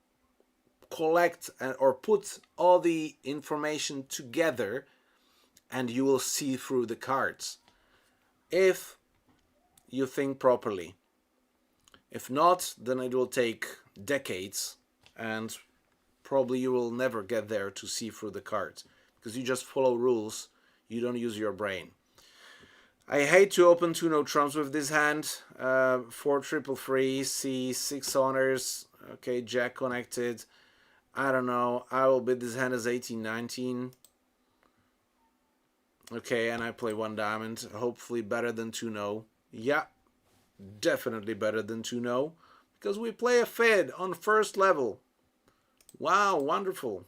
collect or put all the information together and you will see through the cards if you think properly. If not, then it will take decades and probably you will never get there to see through the cards because you just follow rules, you don't use your brain. I hate to open 2-no trumps with this hand. 4 triple free, C 6 honors. Okay, jack connected. I don't know. I will bid this hand as 18-19. Okay, and I play 1 diamond. Hopefully better than 2-no. Yeah, definitely better than 2-no. Because we play a fid on first level. Wow, wonderful.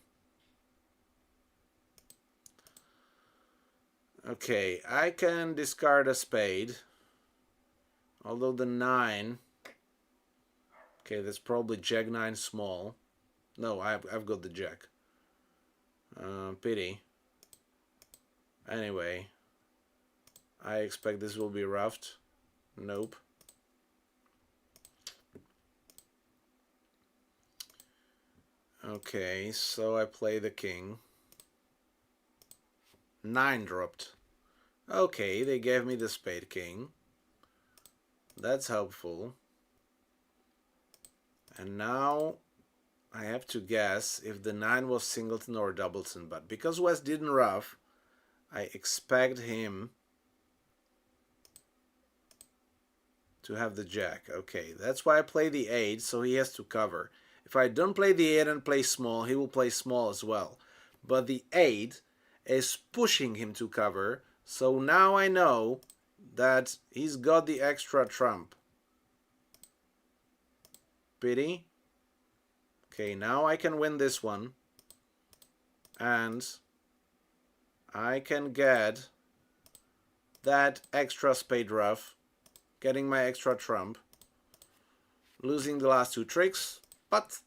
Okay, I can discard a spade. Although the 9... Okay, that's probably jack 9 small. No, I've got the jack. Pity. Anyway, I expect this will be roughed. Nope. Okay, so I play the king. 9 dropped. Okay, they gave me the spade king. That's helpful. And now I have to guess if the 9 was singleton or doubleton. But because West didn't rough, I expect him to have the jack. Okay, that's why I play the 8, so he has to cover. If I don't play the 8 and play small, he will play small as well. But the 8 is pushing him to cover, so now I know that he's got the extra trump. Pity. Okay, now I can win this one. And I can get that extra spade rough, getting my extra trump, losing the last 2 tricks, but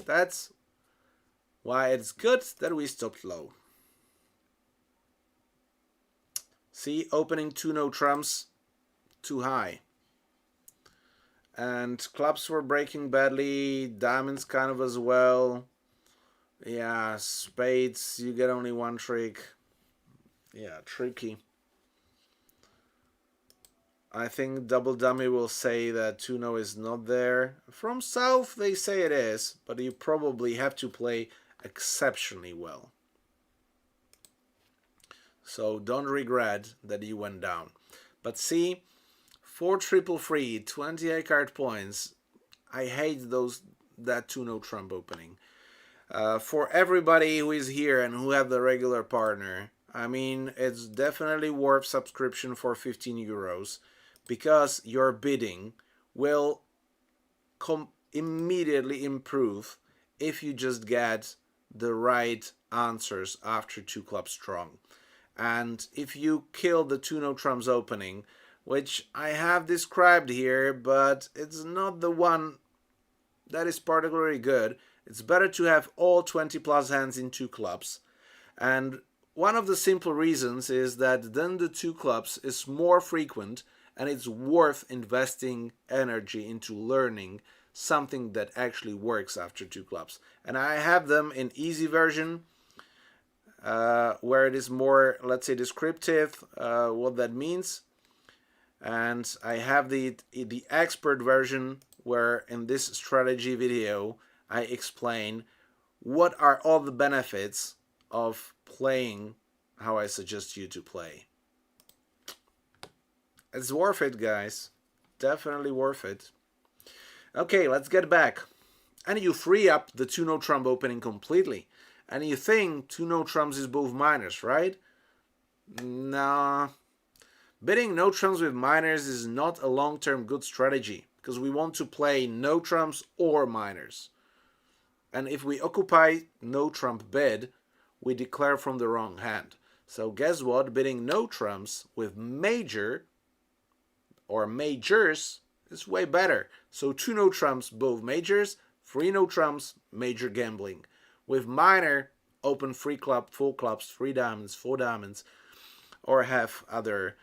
that's why it's good that we stopped low. See, opening 2-no trumps, too high. And clubs were breaking badly, diamonds kind of as well. Yeah, spades, you get only 1 trick. Yeah, tricky. I think Double Dummy will say that 2-no is not there. From South, they say it is, but you probably have to play exceptionally well. So don't regret that you went down. But see, 4 triple free, 28 card points. I hate that 2-no trump opening. For everybody who is here and who have the regular partner, I mean, it's definitely worth subscription for 15 euros because your bidding will immediately improve if you just get the right answers after 2 clubs strong. And if you kill the 2-no trumps opening, which I have described here, but it's not the one that is particularly good. It's better to have all 20 plus hands in 2 clubs. And one of the simple reasons is that then the 2 clubs is more frequent and it's worth investing energy into learning something that actually works after 2 clubs. And I have them in easy version, where it is more, let's say, descriptive, what that means. And I have the expert version where in this strategy video I explain what are all the benefits of playing how I suggest you to play. It's worth it, guys. Definitely worth it. Okay, let's get back. And you free up the 2-no trump opening completely. And you think 2-no trumps is both minors, right? Nah. Bidding no trumps with minors is not a long-term good strategy because we want to play no trumps or minors. And if we occupy no trump bid, we declare from the wrong hand. So guess what? Bidding no trumps with major or majors is way better. So 2-no trumps, both majors, 3-no trumps, major gambling. With minor, open free club, full clubs, 3 diamonds, 4 diamonds, or have other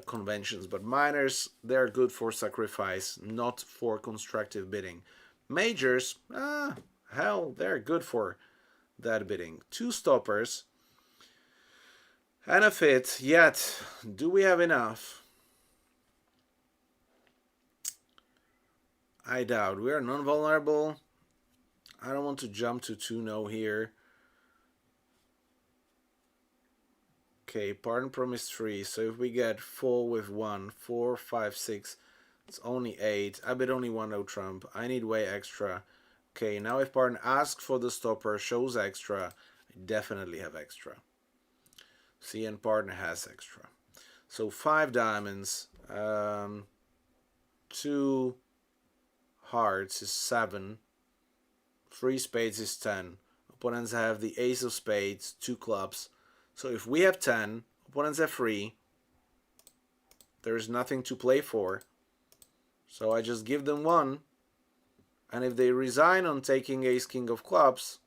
conventions. But minors, they're good for sacrifice, not for constructive bidding. Majors, hell, they're good for that bidding. 2 stoppers and a fit, yet do we have enough? I doubt. We are non-vulnerable. I don't want to jump to 2-no here. Okay, partner promised 3. So if we get 4 with 1, 4, 5, 6, it's only 8. I bet only 1 no trump. I need way extra. Okay, now if partner asks for the stopper, shows extra, I definitely have extra. See, and partner has extra. So 5 diamonds, 2 hearts is 7, 3 spades is 10. Opponents have the ace of spades, 2 clubs. So if we have 10, opponents have 3. There is nothing to play for. So I just give them 1. And if they resign on taking ace king of clubs,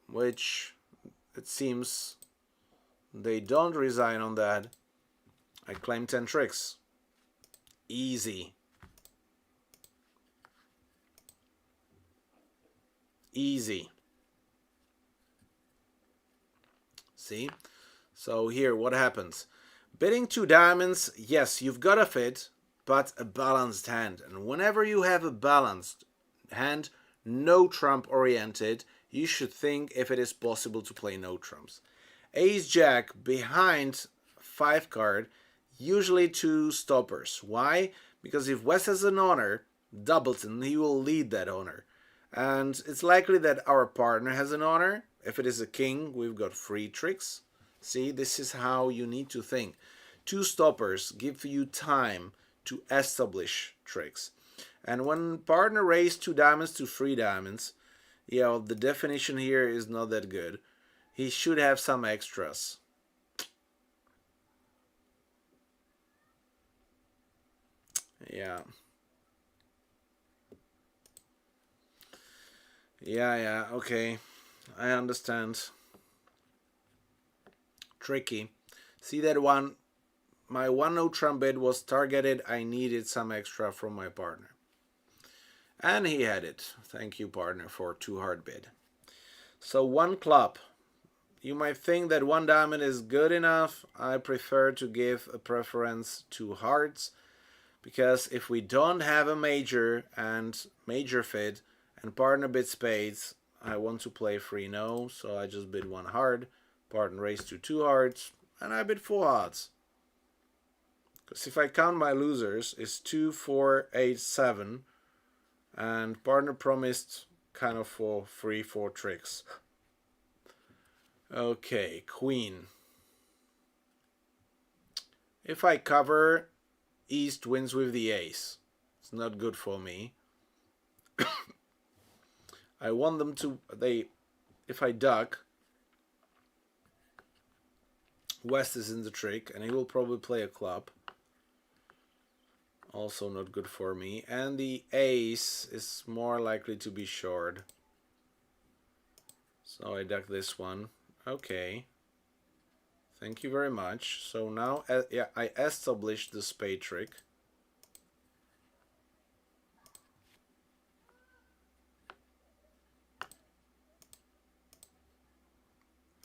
which it seems they don't resign on that, I claim 10 tricks. Easy. Easy. See? So here, what happens? Bidding 2 diamonds, yes, you've got a fit, but a balanced hand. And whenever you have a balanced hand, no trump oriented, you should think if it is possible to play no trumps. Ace Jack behind 5 card, usually 2 stoppers. Why? Because if West has an honor, Doubleton, he will lead that honor. And it's likely that our partner has an honor. If it is a king, we've got 3 tricks. See, this is how you need to think. 2 stoppers give you time to establish tricks. And when partner raised 2 diamonds to 3 diamonds, the definition here is not that good. He should have some extras. Yeah, okay. I understand. Tricky. See that one? My 1 no trump bid was targeted. I needed some extra from my partner. And he had it. Thank you, partner, for 2 hard bid. So 1 club. You might think that 1 diamond is good enough. I prefer to give a preference to hearts, because if we don't have a major and major fit and partner bid spades, I want to play free no, so I just bid 1 hard. Partner raised to 2 hearts, and I bid 4 hearts. Because if I count my losers, it's 2, 4, 8, 7, and partner promised kind of for 3, 4 tricks. Okay, queen. If I cover, East wins with the ace. It's not good for me. I want them to, if I duck, West is in the trick, and he will probably play a club. Also not good for me. And the ace is more likely to be short. So I duck this one. Okay. Thank you very much. So now, I established the spade trick.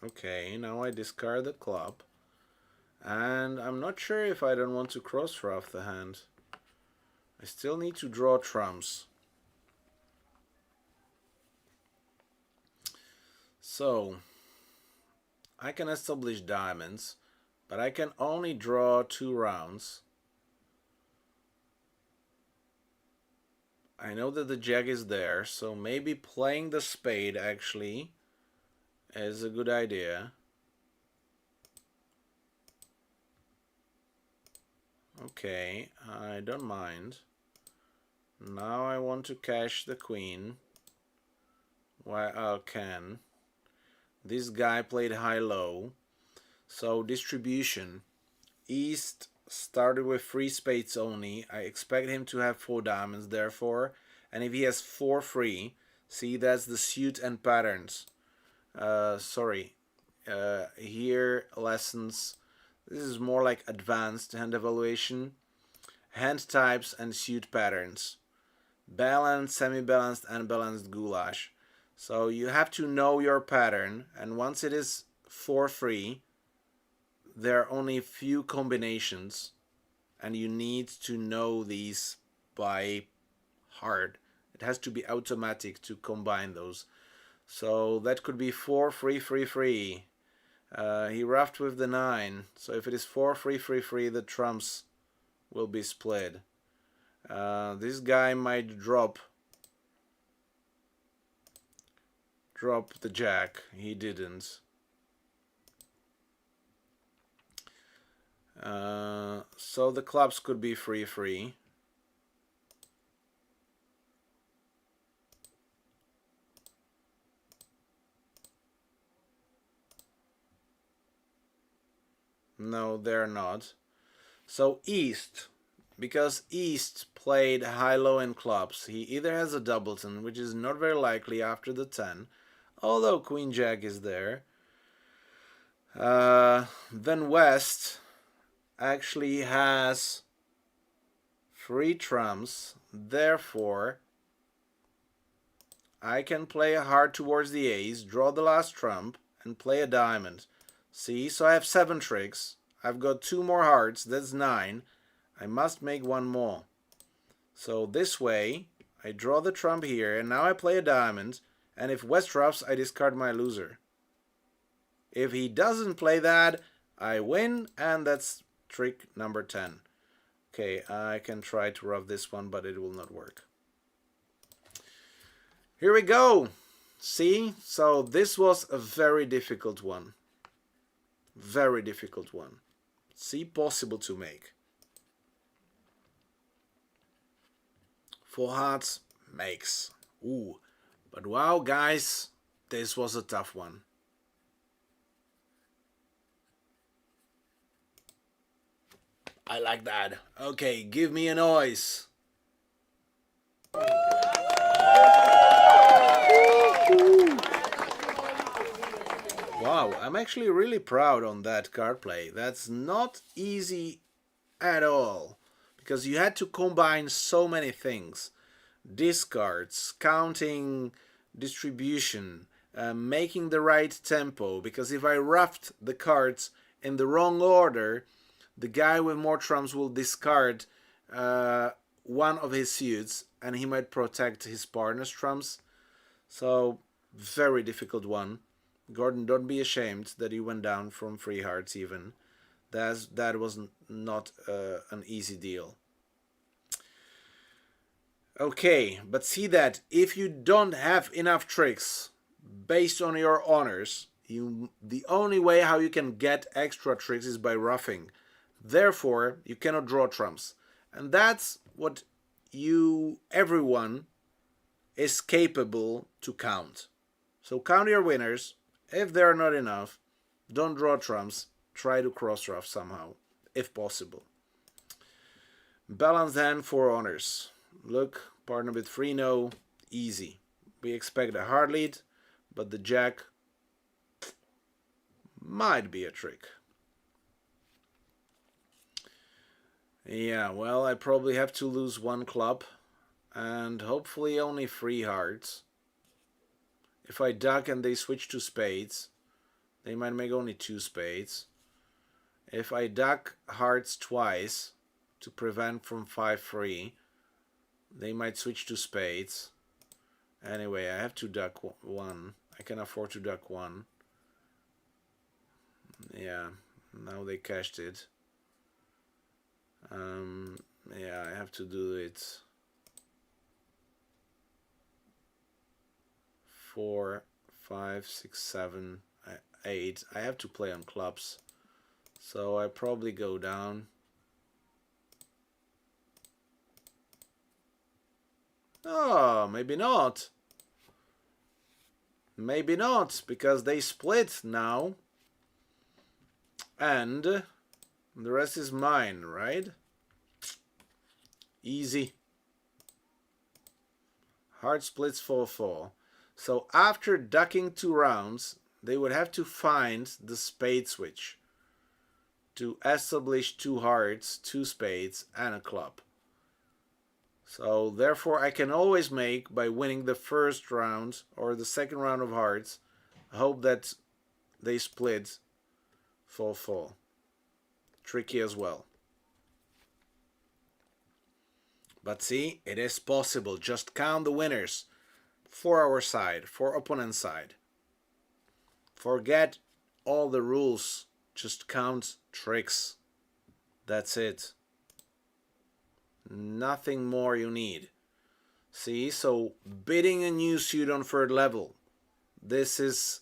Okay, now I discard the club. And I'm not sure if I don't want to cross rough the hand. I still need to draw trumps. So, I can establish diamonds, but I can only draw 2 rounds. I know that the jack is there, so maybe playing the spade actually is a good idea. Okay, I don't mind. Now I want to cash the queen. Why I can. This guy played high-low. So distribution. East started with 3 spades only. I expect him to have 4 diamonds, therefore. And if he has 4 free, see, that's the suit and patterns. Here, lessons. This is more like advanced hand evaluation. Hand types and suit patterns. Balanced, semi-balanced, unbalanced goulash. So you have to know your pattern, and once it is 4 free, there are only a few combinations, and you need to know these by heart. It has to be automatic to combine those. So that could be 4 free, free, free. He ruffed with the 9. So if it is 4-3-3-3, the trumps will be split. This guy might drop the jack. He didn't. So the clubs could be 3-3. No, they're not. So East, because East played high-low in clubs, he either has a doubleton, which is not very likely after the 10, although Queen Jack is there. Then West actually has 3 trumps, therefore I can play a heart towards the ace, draw the last trump, and play a diamond. See, so I have 7 tricks. I've got 2 more hearts, that's 9. I must make 1 more. So this way, I draw the trump here, and now I play a diamond, and if West ruffs, I discard my loser. If he doesn't play that, I win, and that's trick number 10. Okay, I can try to ruff this one, but it will not work. Here we go. See, so this was a very difficult one. Very difficult one. See, possible to make. 4 hearts makes. Ooh, but wow, guys, this was a tough one. I like that. Okay, give me a noise. Wow, I'm actually really proud on that card play. That's not easy at all, because you had to combine so many things. Discards, counting distribution, making the right tempo, because if I ruffed the cards in the wrong order, the guy with more trumps will discard one of his suits, and he might protect his partner's trumps. So, very difficult one. Gordon, don't be ashamed that you went down from 3 hearts even. That was not an easy deal. Okay, but see that if you don't have enough tricks based on your honors, the only way how you can get extra tricks is by ruffing. Therefore, you cannot draw trumps. And that's what everyone is capable to count. So count your winners. If there are not enough, don't draw trumps. Try to cross ruff somehow, if possible. Balance hand 4 honors. Look, partner with 3 no, easy. We expect a hard lead, but the jack might be a trick. Yeah, well, I probably have to lose 1 club, and hopefully only 3 hearts. If I duck and they switch to spades, they might make only 2 spades. If I duck hearts twice to prevent from 5-3, they might switch to spades. Anyway, I have to duck 1. I can afford to duck 1. Yeah, now they cashed it. Yeah, I have to do it. 4, 5, 6, 7, 8. I have to play on clubs, so I probably go down. Oh, maybe not. Maybe not, because they split now. And the rest is mine, right? Easy. Hard splits 4-4. So after ducking 2 rounds, they would have to find the spade switch to establish 2 hearts, 2 spades, and a club. So therefore I can always make, by winning the first round or the second round of hearts, hope that they split 4-4. Tricky as well. But see, it is possible. Just count the winners for our side, for opponent's side. Forget all the rules, just count tricks. That's it. Nothing more you need. See, so bidding a new suit on third level. This is,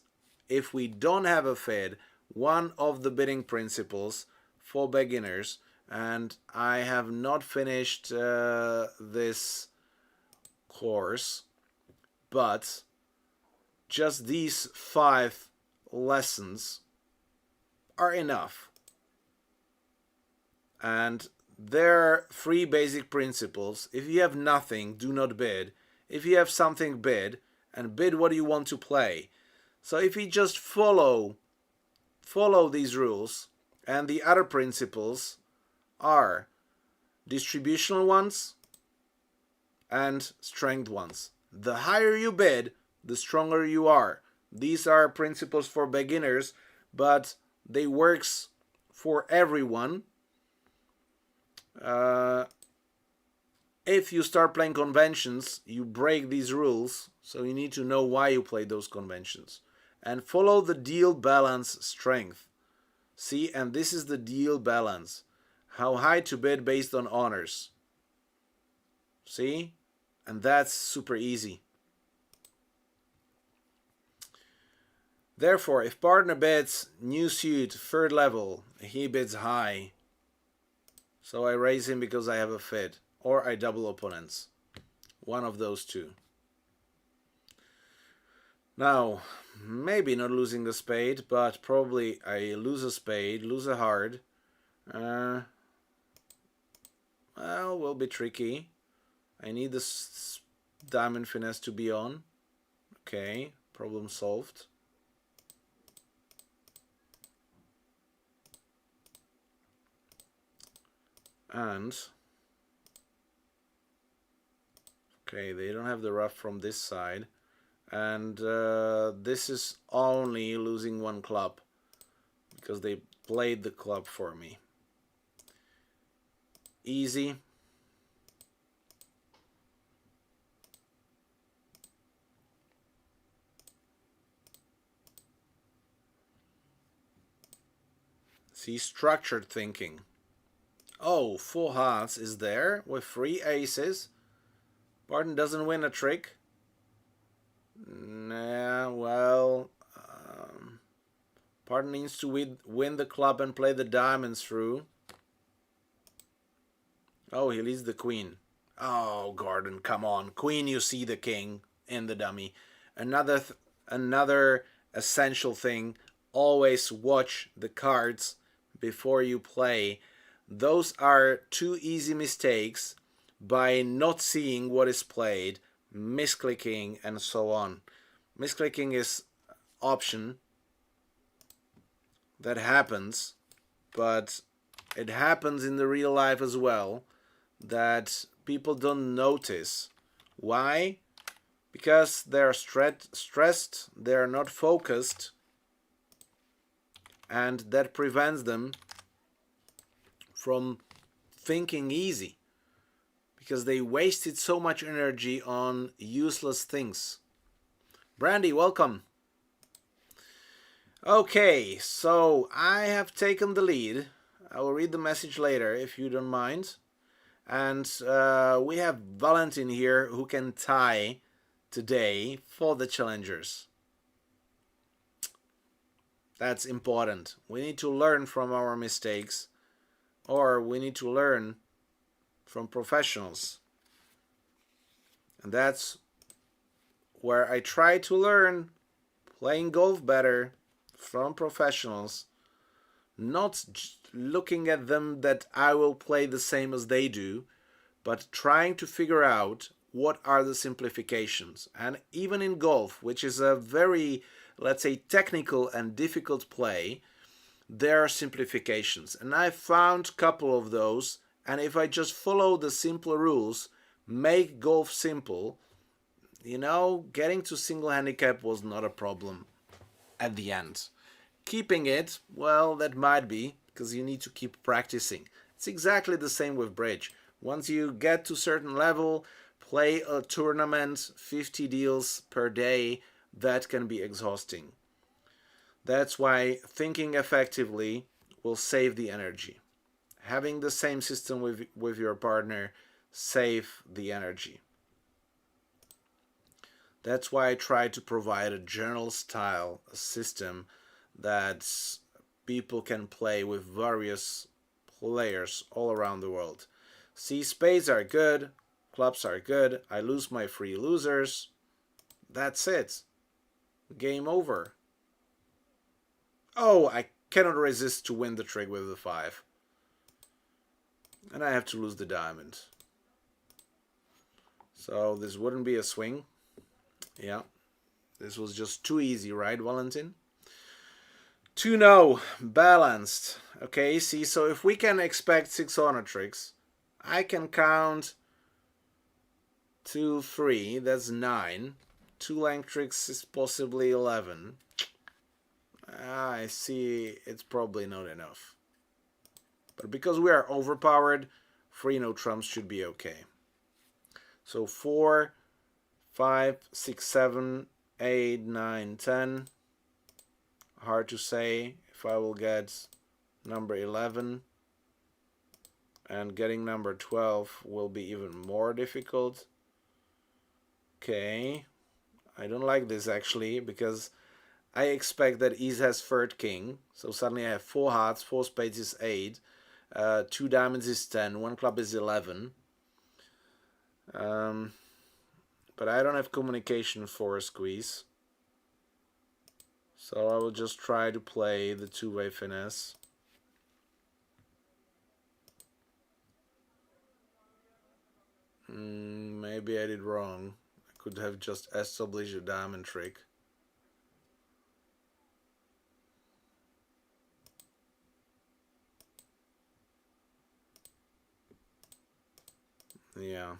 if we don't have a fid, one of the bidding principles for beginners. And I have not finished this course, but just these 5 lessons are enough. And there are 3 basic principles. If you have nothing, do not bid. If you have something, bid, and bid what you want to play. So if you just follow these rules, and the other principles are distributional ones and strength ones. The higher you bid, the stronger you are. These are principles for beginners, but they works for everyone. If you start playing conventions, you break these rules, so you need to know why you play those conventions. And follow the deal balance strength. See, and this is the deal balance. How high to bid based on honors. See? And that's super easy. Therefore, if partner bids new suit, third level, he bids high. So I raise him because I have a fid. Or I double opponents. One of those two. Now, maybe not losing the spade, but probably I lose a spade, lose a heart. Well, will be tricky. I need this diamond finesse to be on. Okay, problem solved. And okay, they don't have the rough from this side. And this is only losing 1 club because they played the club for me. Easy. See, structured thinking. Oh, 4 hearts is there with 3 aces. Barton doesn't win a trick. Nah, well, Barton needs to win the club and play the diamonds through. Oh, he leads the queen. Oh, Gordon, come on. Queen, you see the king in the dummy. Another essential thing, always watch the cards before you play. Those are 2 easy mistakes by not seeing what is played, misclicking, and so on. Misclicking is option that happens, but it happens in the real life as well, that people don't notice. Why? Because they're stressed, they're not focused, and that prevents them from thinking easy, because they wasted so much energy on useless things. Brandy, welcome. Okay, so I have taken the lead. I will read the message later if you don't mind. And we have Valentin here who can tie today for the challengers. That's important. We need to learn from our mistakes, or we need to learn from professionals. And that's where I try to learn playing golf better from professionals, not looking at them that I will play the same as they do, but trying to figure out what are the simplifications. And even in golf, which is a very, let's say, technical and difficult play, there are simplifications. And I found a couple of those, and if I just follow the simpler rules, make golf simple, you know, getting to single handicap was not a problem at the end. Keeping it, well, that might be, because you need to keep practicing. It's exactly the same with bridge. Once you get to a certain level, play a tournament, 50 deals per day, that can be exhausting. That's why thinking effectively will save the energy. Having the same system with your partner save the energy. That's why I try to provide a general style system that people can play with various players all around the world. See, spades are good, clubs are good, I lose my free losers. That's it. Game over. Oh, I cannot resist to win the trick with the 5. And I have to lose the diamond. So this wouldn't be a swing. Yeah. This was just too easy, right, Valentin? 2-0. Balanced. Okay, see, so if we can expect 6 honor tricks, I can count 2, 3. That's 9. 2 length tricks is possibly 11. I see it's probably not enough. But because we are overpowered, 3 no trumps should be okay. So 4, 5, 6, 7, 8, 9, 10. Hard to say if I will get number 11. And getting number 12 will be even more difficult. Okay. I don't like this actually because I expect that Ease has third king. So suddenly I have 4 hearts, 4 spades is 8. 2 diamonds is 10, 1 club is 11. But I don't have communication for a squeeze. So I will just try to play the two-way finesse. Maybe I did wrong. I could have just established a diamond trick. Yeah.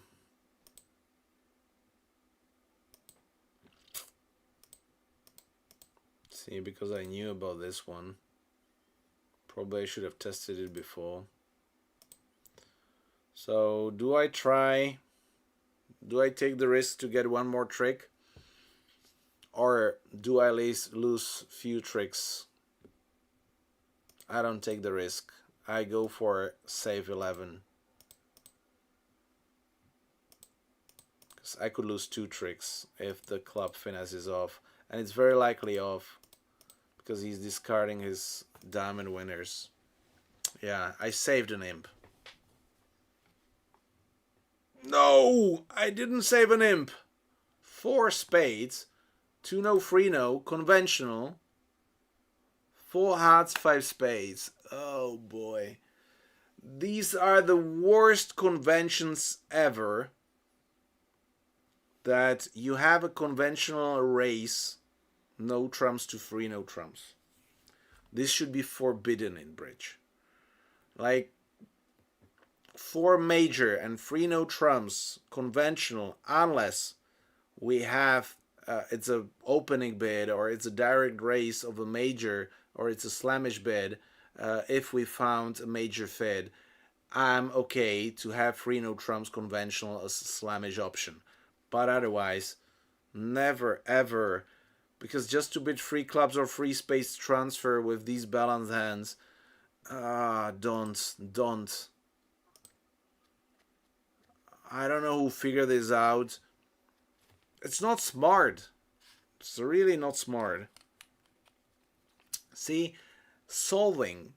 See, because I knew about this one. Probably I should have tested it before. So, do I try? Do I take the risk to get one more trick? Or do I lose few tricks? I don't take the risk. I go for save 11. I could lose 2 tricks if the club finesse is off, and it's very likely off because he's discarding his diamond winners. Yeah, I saved an imp. No, I didn't save an imp. 4 spades, 2 no, 3 no, conventional. 4 hearts, 5 spades. Oh boy. These are the worst conventions ever. That you have a conventional race, no trumps to 3 no trumps. This should be forbidden in bridge. Like 4 major and 3 no trumps conventional, unless we have it's a opening bid or it's a direct race of a major or it's a slamish bid. If we found a major fid, I'm okay to have 3 no trumps conventional as a slamish option. But otherwise, never ever, because just to bid 3 clubs or 3 space transfer with these balanced hands, don't. I don't know who figured this out. It's not smart. It's really not smart. See, solving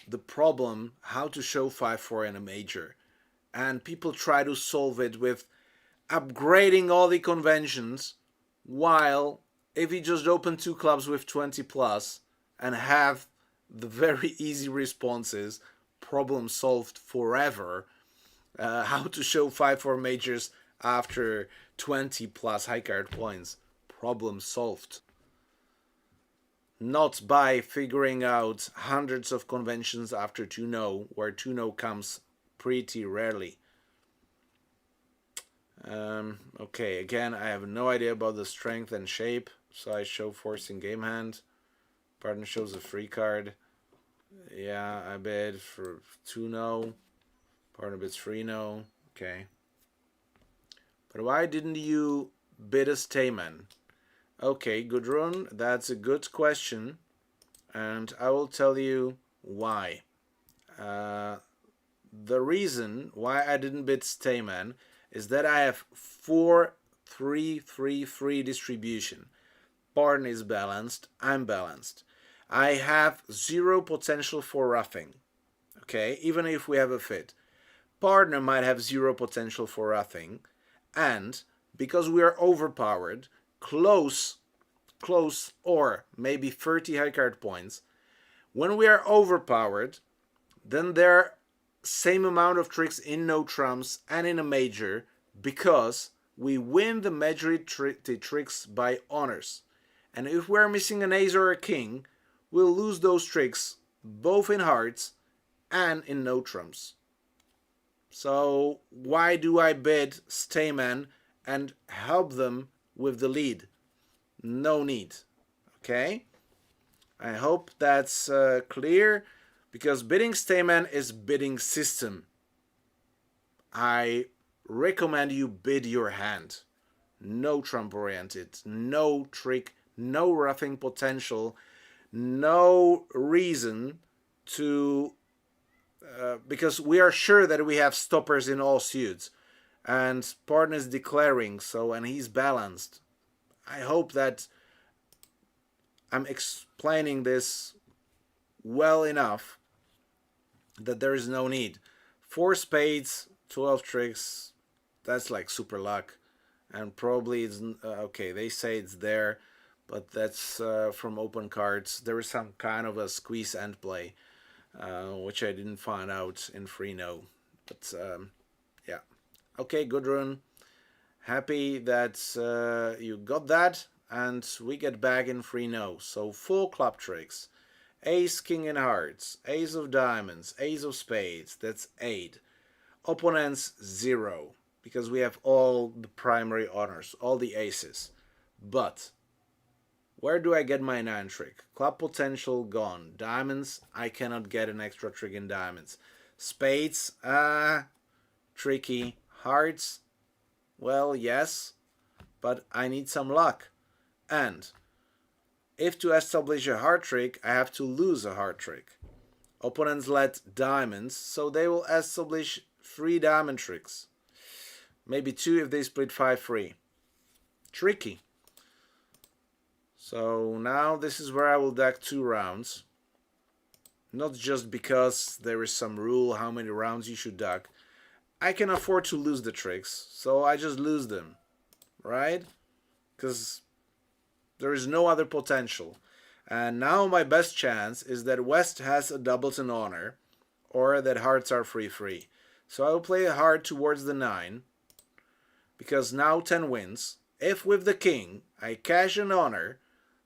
the problem how to show 5-4 in a major, and people try to solve it with upgrading all the conventions, while if you just open 2 clubs with 20 plus and have the very easy responses, problem solved forever. How to show 5-4 majors after 20 plus high card points, problem solved. Not by figuring out hundreds of conventions after 2 no, where 2 no comes pretty rarely. Okay, again, I have no idea about the strength and shape, so I show forcing game hand. Partner shows a free card. Yeah, I bid for 2 no. Partner bids 3 no. Okay. But why didn't you bid a Stayman? Okay, Gudrun, that's a good question. and I will tell you why. The reason why I didn't bid Stayman is that I have 4-3-3-3 distribution. Partner is balanced, I'm balanced. I have zero potential for roughing. Okay, even if we have a fit. Partner might have zero potential for roughing, and because we are overpowered, close, or maybe 30 high card points, when we are overpowered, then there are same amount of tricks in no trumps and in a major, because we win the majority tricks by honors. And if we're missing an ace or a king, we'll lose those tricks both in hearts and in no trumps. So why do I bid Stayman and help them with the lead? No need. Okay? I hope that's clear, because bidding Stayman is bidding system. I recommend you bid your hand. No trump oriented, no trick, no roughing potential, no reason to because we are sure that we have stoppers in all suits, and partner is declaring so, and he's balanced. I hope that I'm explaining this well enough that there is no need. 4 spades, 12 tricks, that's like super luck, and probably it's okay. They say it's there, but that's from open cards. There is some kind of a squeeze end play, which I didn't find out in free no. But yeah, okay, Gudrun. Happy that you got that, and we get back in free no. So 4 club tricks. Ace, king in hearts, ace of diamonds, ace of spades, that's 8. Opponents 0, because we have all the primary honors, all the aces. But where do I get my 9 trick? Club potential gone. Diamonds, I cannot get an extra trick in diamonds. Spades, tricky. Hearts, well, yes, but I need some luck. And if to establish a heart trick, I have to lose a heart trick. Opponents let diamonds, so they will establish 3 diamond tricks. Maybe 2 if they split 5-3. Tricky. So now this is where I will duck 2 rounds. Not just because there is some rule how many rounds you should duck. I can afford to lose the tricks, so I just lose them. Right? Because there is no other potential. And now my best chance is that West has a doubleton honor, or that hearts are free. So I will play a heart towards the 9, because now 10 wins. If with the king I cash an honor,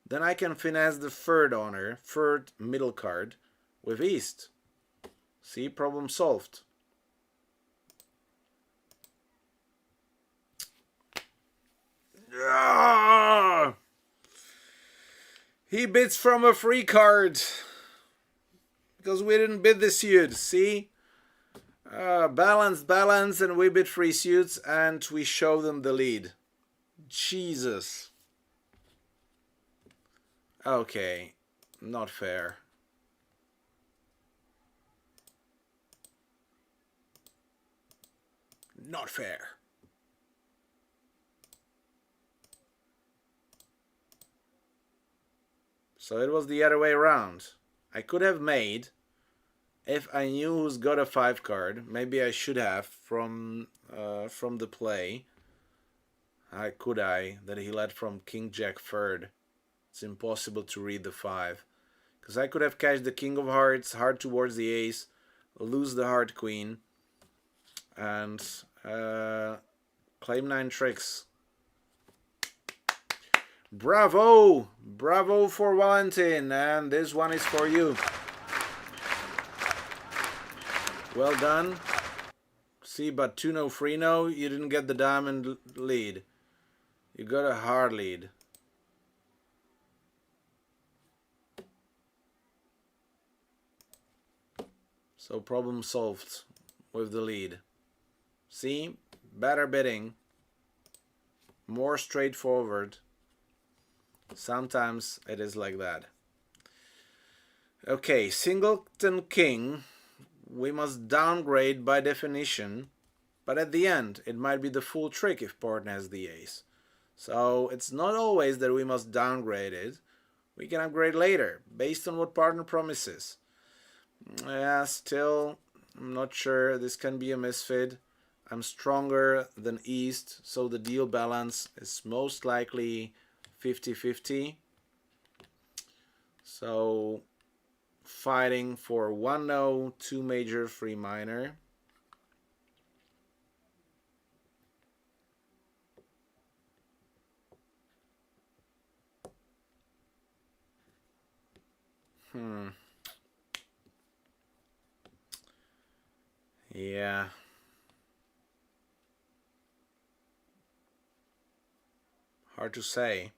then I can finesse the 3rd honor, 3rd middle card, with East. See, problem solved. Ah! He bids from a free card, because we didn't bid the suit. See? Balance, and we bid 3 suits, and we show them the lead. Jesus. Okay, not fair. Not fair. So it was the other way around. I could have made, if I knew who's got a 5 card, maybe I should have from the play. That he led from King Jack 3rd. It's impossible to read the 5. Because I could have cashed the King of Hearts, heart towards the ace, lose the heart queen, and claim 9 tricks. Bravo! Bravo for Valentin, and this one is for you. Well done. See, but 2-no, 3-no, you didn't get the diamond lead. You got a hard lead. So problem solved with the lead. See, better bidding. More straightforward. Sometimes it is like that. Okay, singleton king, we must downgrade by definition, but at the end it might be the full trick if partner has the ace. So it's not always that we must downgrade it. We can upgrade later, based on what partner promises. Yeah, still, I'm not sure. This can be a misfit. I'm stronger than East, so the deal balance is most likely 50-50. So fighting for 1 no, 2 major, 3 minor. Yeah. Hard to say.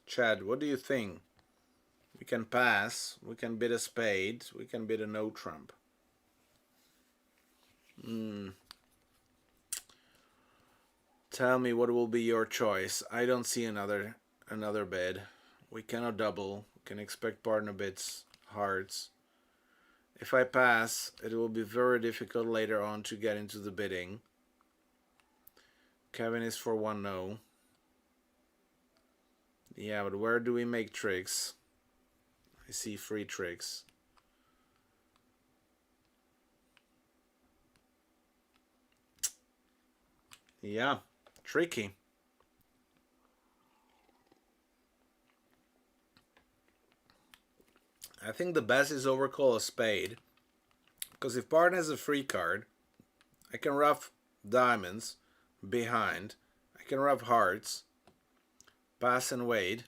Chad, what do you think? We can pass. We can bid a spade. We can bid a no trump. Tell me what will be your choice. I don't see another bid. We cannot double. We can expect partner bids hearts. If I pass, it will be very difficult later on to get into the bidding. Kevin is for 1 no. Yeah, but where do we make tricks? I see 3 tricks. Yeah, tricky. I think the best is overcall a spade. Because if partner has a free card, I can ruff diamonds behind. I can ruff hearts. Pass and wait.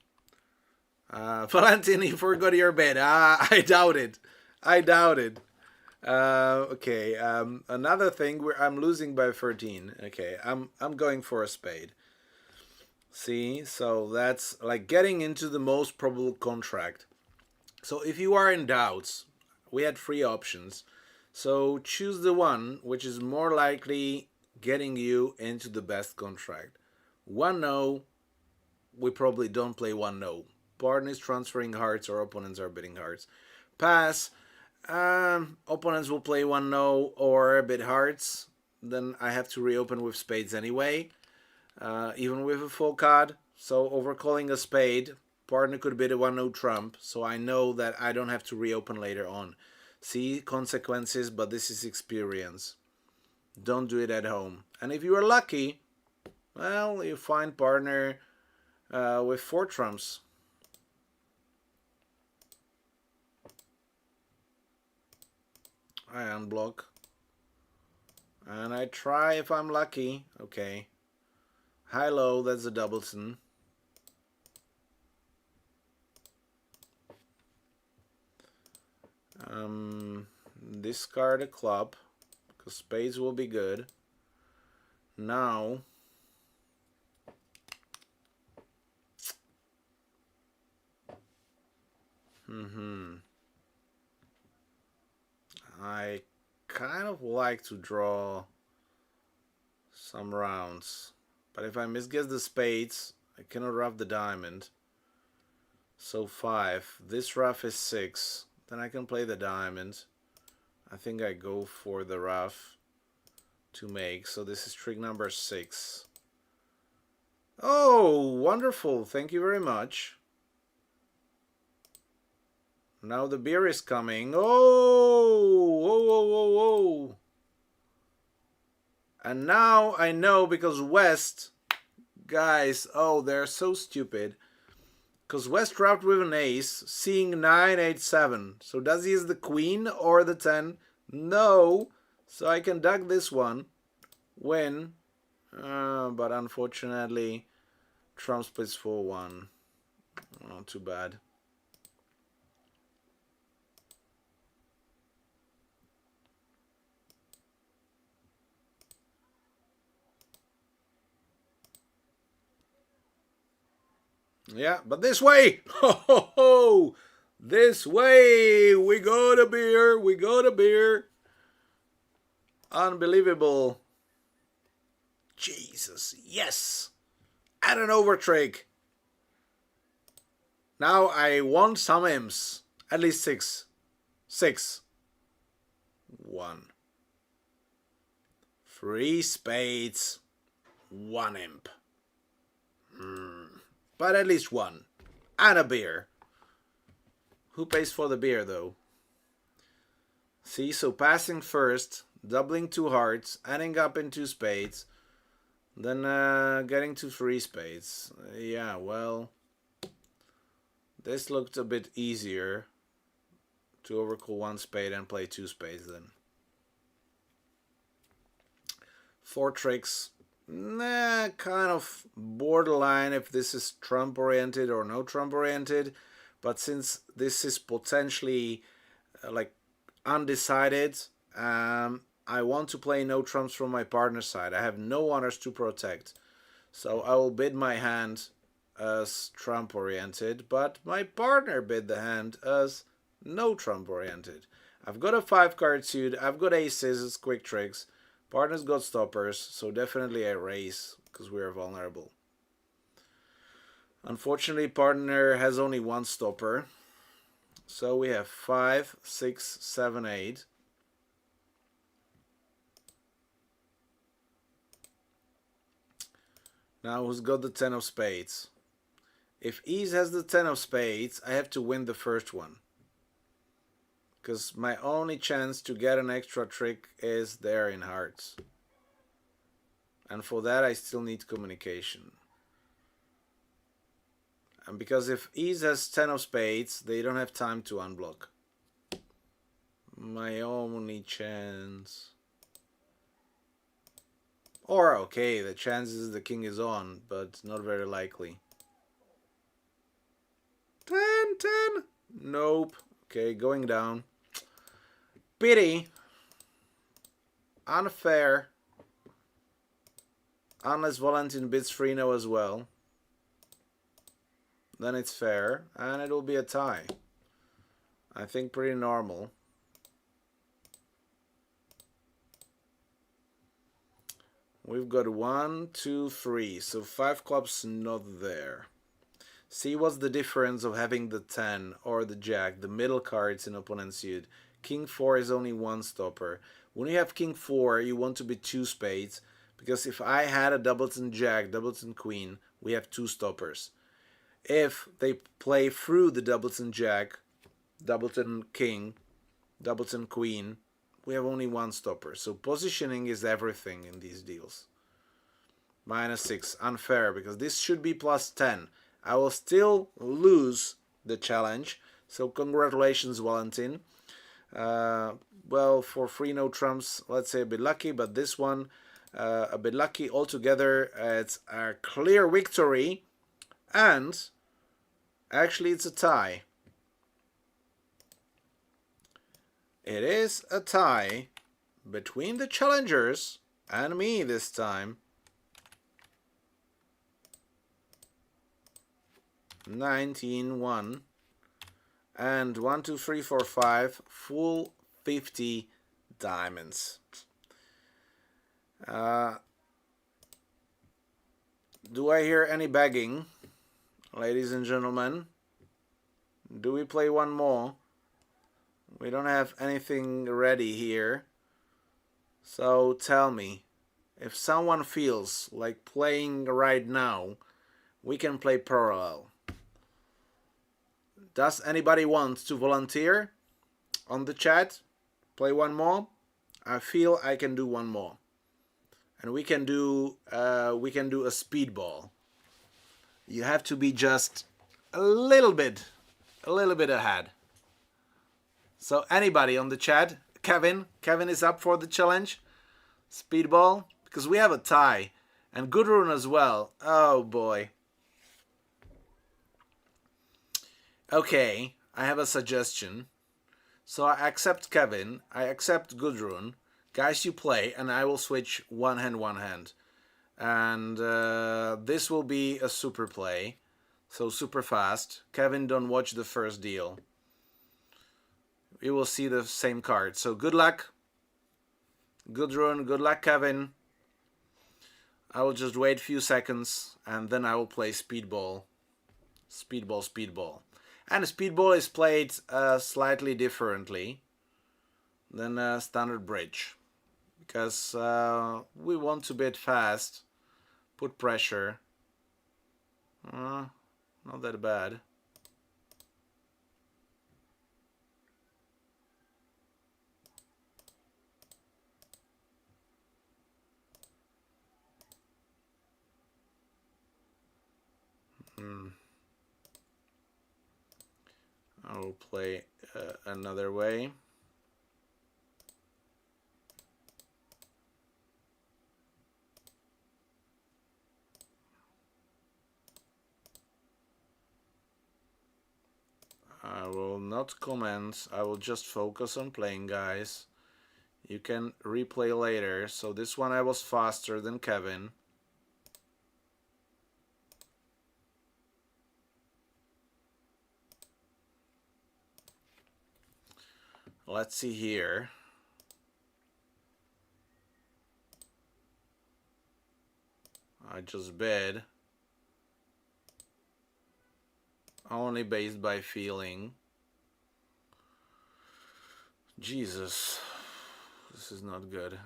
Valentin, you forgot your bet. I doubt it. I doubt it. Okay. Another thing where I'm losing by 13. Okay. I'm going for a spade. See, so that's like getting into the most probable contract. So if you are in doubts, we had 3 options. So choose the one which is more likely getting you into the best contract. 1 no, we probably don't play 1 no. Partner is transferring hearts or opponents are bidding hearts. Pass, opponents will play 1 no or bid hearts. Then I have to reopen with spades anyway, even with a full card. So overcalling a spade, partner could bid a 1 no trump, so I know that I don't have to reopen later on. See, consequences, but this is experience. Don't do it at home. And if you are lucky, well, you find partner with 4 trumps. I unblock. And I try if I'm lucky. Okay. High-low, that's a doubleton. Discard a club, because spades will be good. Now, I kind of like to draw some rounds, but if I misguess the spades, I cannot ruff the diamond. So 5. This ruff is 6. Then I can play the diamond. I think I go for the ruff to make. So this is trick number 6. Oh, wonderful. Thank you very much. Now the beer is coming. Oh, whoa, whoa, whoa, whoa. And now I know because West, guys, oh, they're so stupid. Because West wrapped with an ace, seeing 9, 8, 7. So does he use the queen or the 10? No. So I can duck this one, win. But unfortunately, trump splits 4-1. Not too bad. Yeah, but this way! Ho, ho, ho! This way! We got a beer! We got a beer! Unbelievable. Jesus, yes! Add an overtrick. Now I want some imps. At least 6. 6, 1. 3 spades, 1 imp. But at least 1. And a beer. Who pays for the beer though? See, so passing first, doubling 2 hearts, adding up in 2 spades, then getting to 3 spades. Yeah, well, this looked a bit easier to overcall 1 spade and play 2 spades then. 4 tricks. Nah, kind of borderline if this is trump oriented or no trump oriented, but since this is potentially like undecided, I want to play no trumps from my partner's side. I have no honors to protect, so I will bid my hand as trump oriented, but my partner bid the hand as no trump oriented. I've got a 5 card suit, I've got aces, it's quick tricks. Partner's got stoppers, so definitely I raise because we are vulnerable. Unfortunately, partner has only 1 stopper. So we have 5, 6, 7, 8. Now who's got the 10 of spades? If Ease has the 10 of spades, I have to win the first one. Because my only chance to get an extra trick is there in hearts. And for that I still need communication. And because if Ease has 10 of spades, they don't have time to unblock. My only chance. Or okay, the chances the king is on, but not very likely. 10, 10. Nope. Okay, going down. Pity. Unfair. Unless Valentin bids 3-0 as well. Then it's fair, and it will be a tie. I think pretty normal. We've got 1, 2, 3, so 5 clubs not there. See what's the difference of having the 10 or the jack, the middle cards in opponent's suit. King 4 is only 1 stopper. When you have King 4, you want to be 2 spades, because if I had a doubleton jack, doubleton queen, we have 2 stoppers. If they play through the doubleton jack, doubleton king, doubleton queen, we have only 1 stopper. So positioning is everything in these deals. -6, unfair, because this should be +10. I will still lose the challenge, so congratulations, Valentin. Well, for 3 no trumps, let's say a bit lucky, but this one a bit lucky altogether. It's a clear victory, and actually it's a tie. It is a tie between the challengers and me this time. 19-1. And 1, 2, 3, 4, 5, full 50 diamonds. Do I hear any begging, ladies and gentlemen? Do we play one more? We don't have anything ready here. So tell me, if someone feels like playing right now, we can play parallel. Does anybody want to volunteer on the chat? Play one more? I feel I can do one more. And we can do a speedball. You have to be just a little bit ahead. So anybody on the chat? Kevin is up for the challenge. Speedball, because we have a tie. And Gudrun as well. Oh boy. Okay, I have a suggestion. So I accept Kevin, I accept Gudrun. Guys, you play, and I will switch one hand. And this will be a super play. So super fast. Kevin, don't watch the first deal. You will see the same card. So good luck, Gudrun. Good luck, Kevin. I will just wait a few seconds, and then I will play speedball. Speedball. And speedball is played slightly differently than standard bridge, because we want to bid fast, put pressure. Not that bad. I will play another way. I will not comment. I will just focus on playing, guys. You can replay later. So this one I was faster than Kevin. Let's see here. I just bid. Only based by feeling. Jesus. This is not good.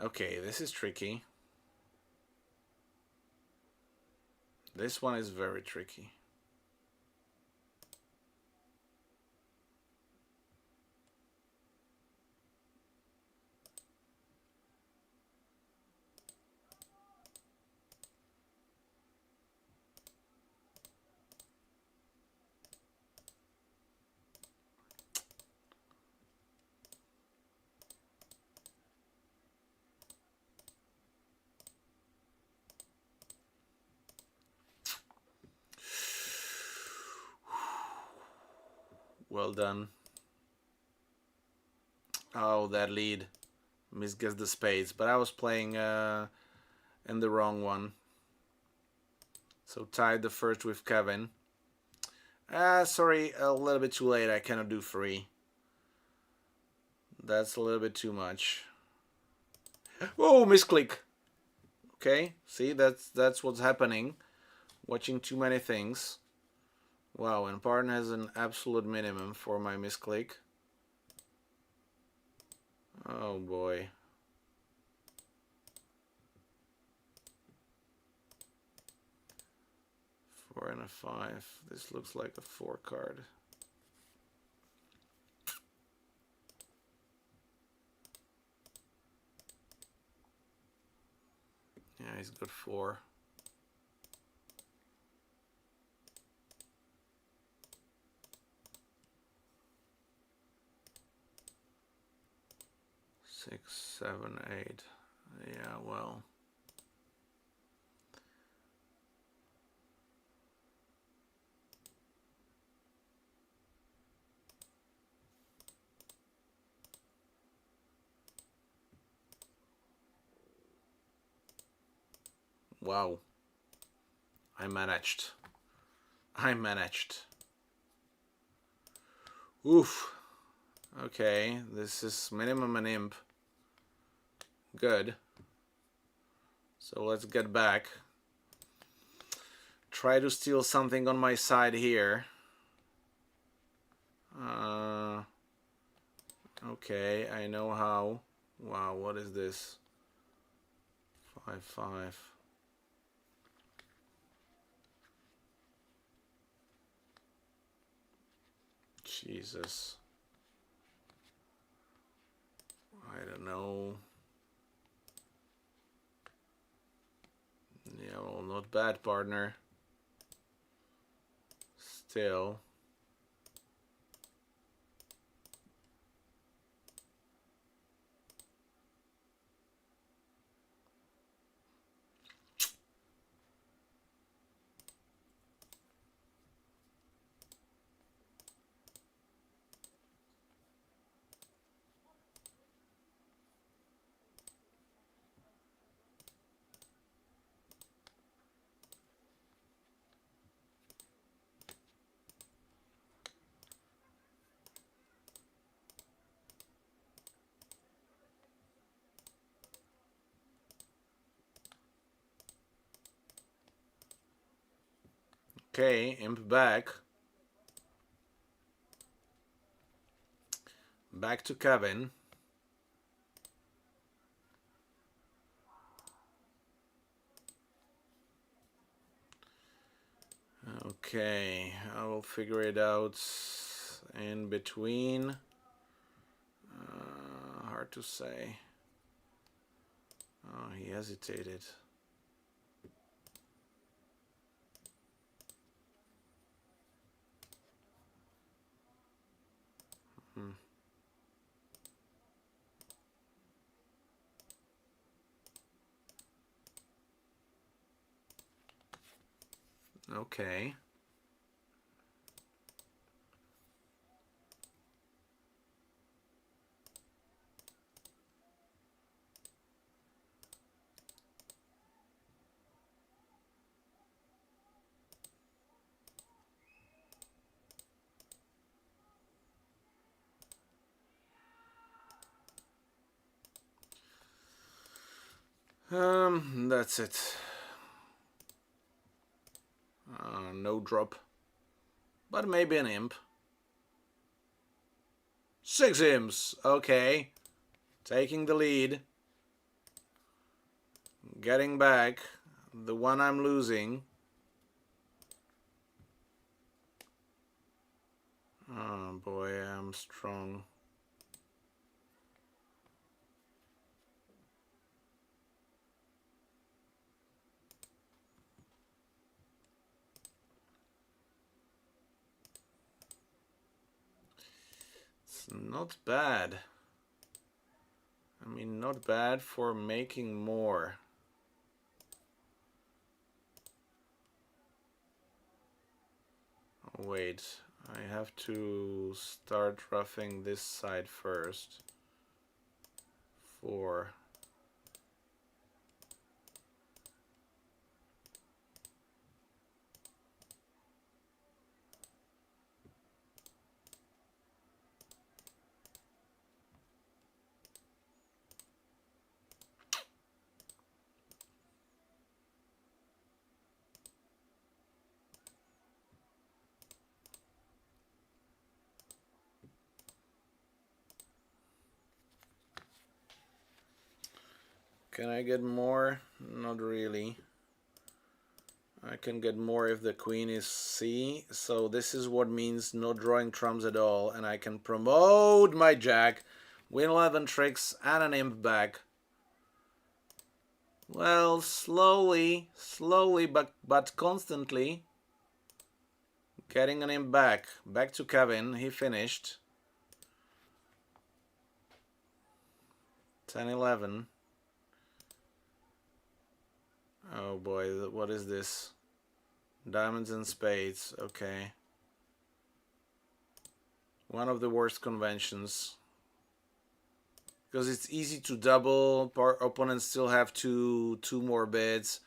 Okay, this is tricky. This one is very tricky. Well done. Oh, that lead. Misguessed the spades, but I was playing in the wrong one. So tied the first with Kevin. Sorry, a little bit too late. I cannot do free. That's a little bit too much. Oh, misclick. Okay, see, that's what's happening. Watching too many things. Wow, and partner has an absolute minimum for my misclick. Oh boy. Four and a 5. This looks like a 4 card. Yeah, he's got 4. Six, 7, 8. Yeah, well. Wow. I managed. Oof. Okay, this is minimum an imp. Good. So let's get back. Try to steal something on my side here. Okay, I know how. Wow, what is this? 5, 5. Jesus. I don't know. Yeah, well, not bad, partner. Still. Okay, imp back. Back to Kevin. Okay, I will figure it out in between. Hard to say. Oh, he hesitated. Okay. That's it. No drop. But maybe an imp. 6 imps. Okay. Taking the lead. Getting back. The one I'm losing. Oh boy, I'm strong. It's not bad. I mean, not bad for making more. Wait, I have to start roughing this side first. 4. Can I get more? Not really. I can get more if the queen is C. So this is what means no drawing trumps at all. And I can promote my jack, win 11 tricks and an imp back. Well, slowly, but constantly. Getting an imp back. Back to Kevin. He finished. 10-11. Oh boy, what is this? Diamonds and spades, okay. One of the worst conventions. Because it's easy to double, opponents still have two more bids,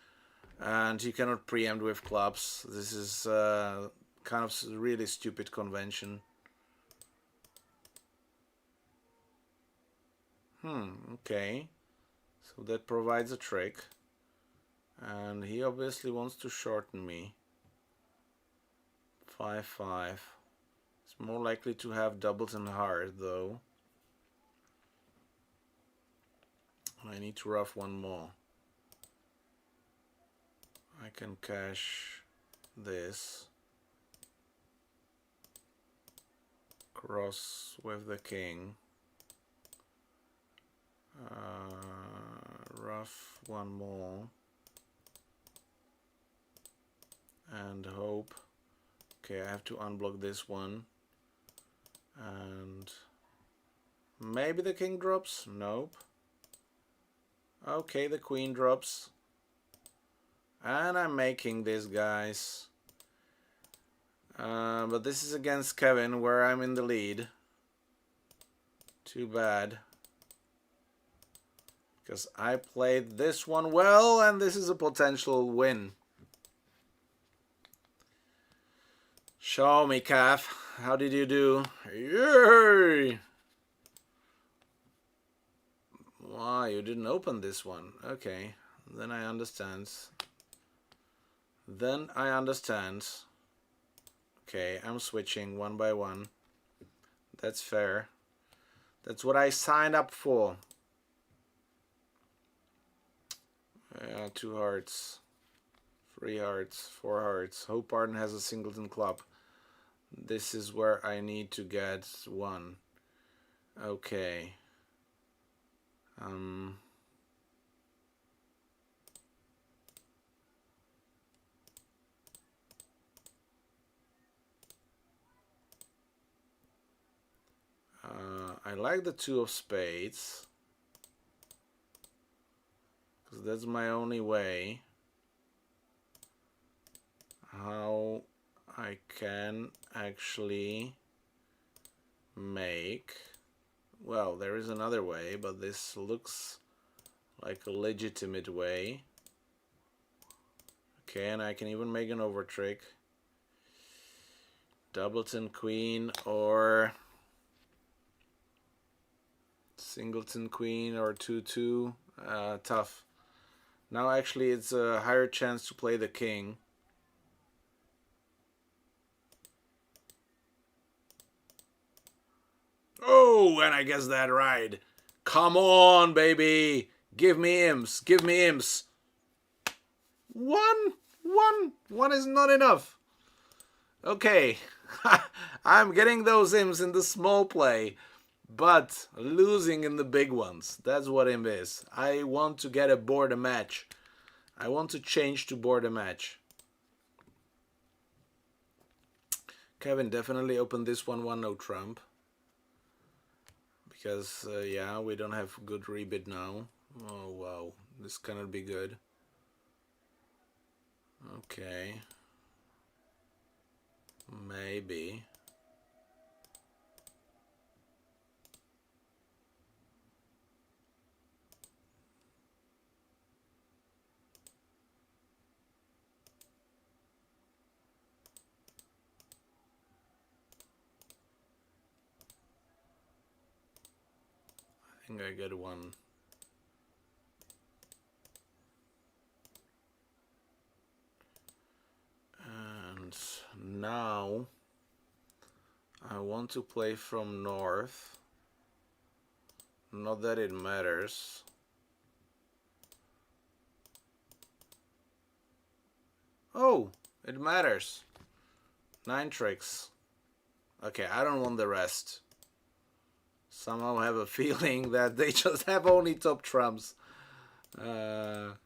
and you cannot preempt with clubs. This is kind of really stupid convention. Okay. So that provides a trick. And he obviously wants to shorten me. 5-5. It's more likely to have doubles and heart though. I need to rough one more. I can cash this. Cross with the king. Rough one more. And hope. Okay, I have to unblock this one. And maybe the king drops? Nope. Okay, the queen drops. And I'm making this, guys. But this is against Kevin, where I'm in the lead. Too bad. Because I played this one well, and this is a potential win. Show me, calf. How did you do? Yay! Wow, you didn't open this one. Okay, then I understand. Then I understand. Okay, I'm switching one by one. That's fair. That's what I signed up for. 2 hearts. 3 hearts. 4 hearts. Hope Pardon has a singleton club. This is where I need to get 1. Okay. I like the 2 of spades, because that's my only way how I can actually make, well, there is another way, but this looks like a legitimate way. Okay, and I can even make an over trick. Doubleton queen or singleton queen or 2-2. Tough. Now actually it's a higher chance to play the king. Oh, and I guess that right. Come on, baby. Give me imps. Give me imps. One is not enough. Okay. I'm getting those imps in the small play, but losing in the big ones. That's what imp is. I want to get a board a match. I want to change to board a match. Kevin, definitely open this 1-1 no trump. Because, yeah, we don't have good rebid now. Oh, wow. This cannot be good. Okay. Maybe. I think I get one. And now I want to play from north. Not that it matters. Oh, it matters. 9 tricks. Okay, I don't want the rest. Somehow have a feeling that they just have only top trumps. Still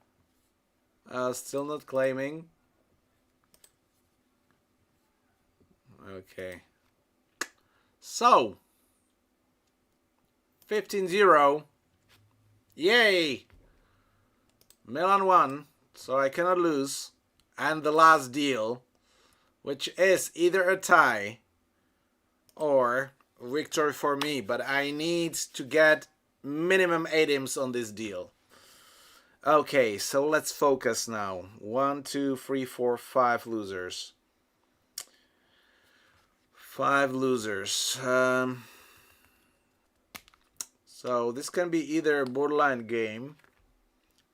not claiming. Okay. So, 15-0. Yay! Milan won, so I cannot lose. And the last deal, which is either a tie or victory for me, but I need to get minimum 8 imps on this deal. Okay, so let's focus now. 1, 2, 3, 4, 5 losers. 5 losers. So this can be either a borderline game,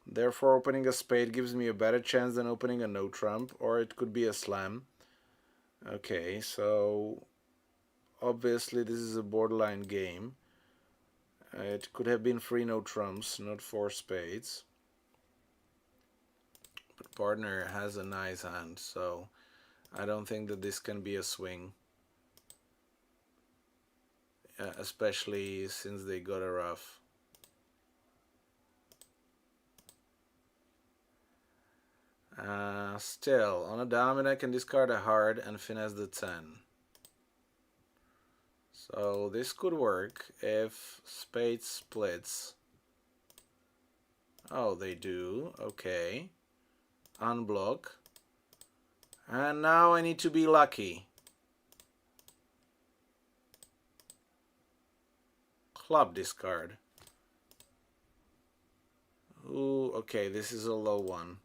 therefore opening a spade gives me a better chance than opening a no trump, or it could be a slam. Okay, so obviously this is a borderline game. It could have been 3 no trumps, not 4 spades. But partner has a nice hand, so I don't think that this can be a swing. Especially since they got a rough. Still, on a diamond I can discard a hard and finesse the 10. So this could work if spades splits. Oh, they do. Okay. Unblock. And now I need to be lucky. Club discard. Ooh, okay, this is a low one.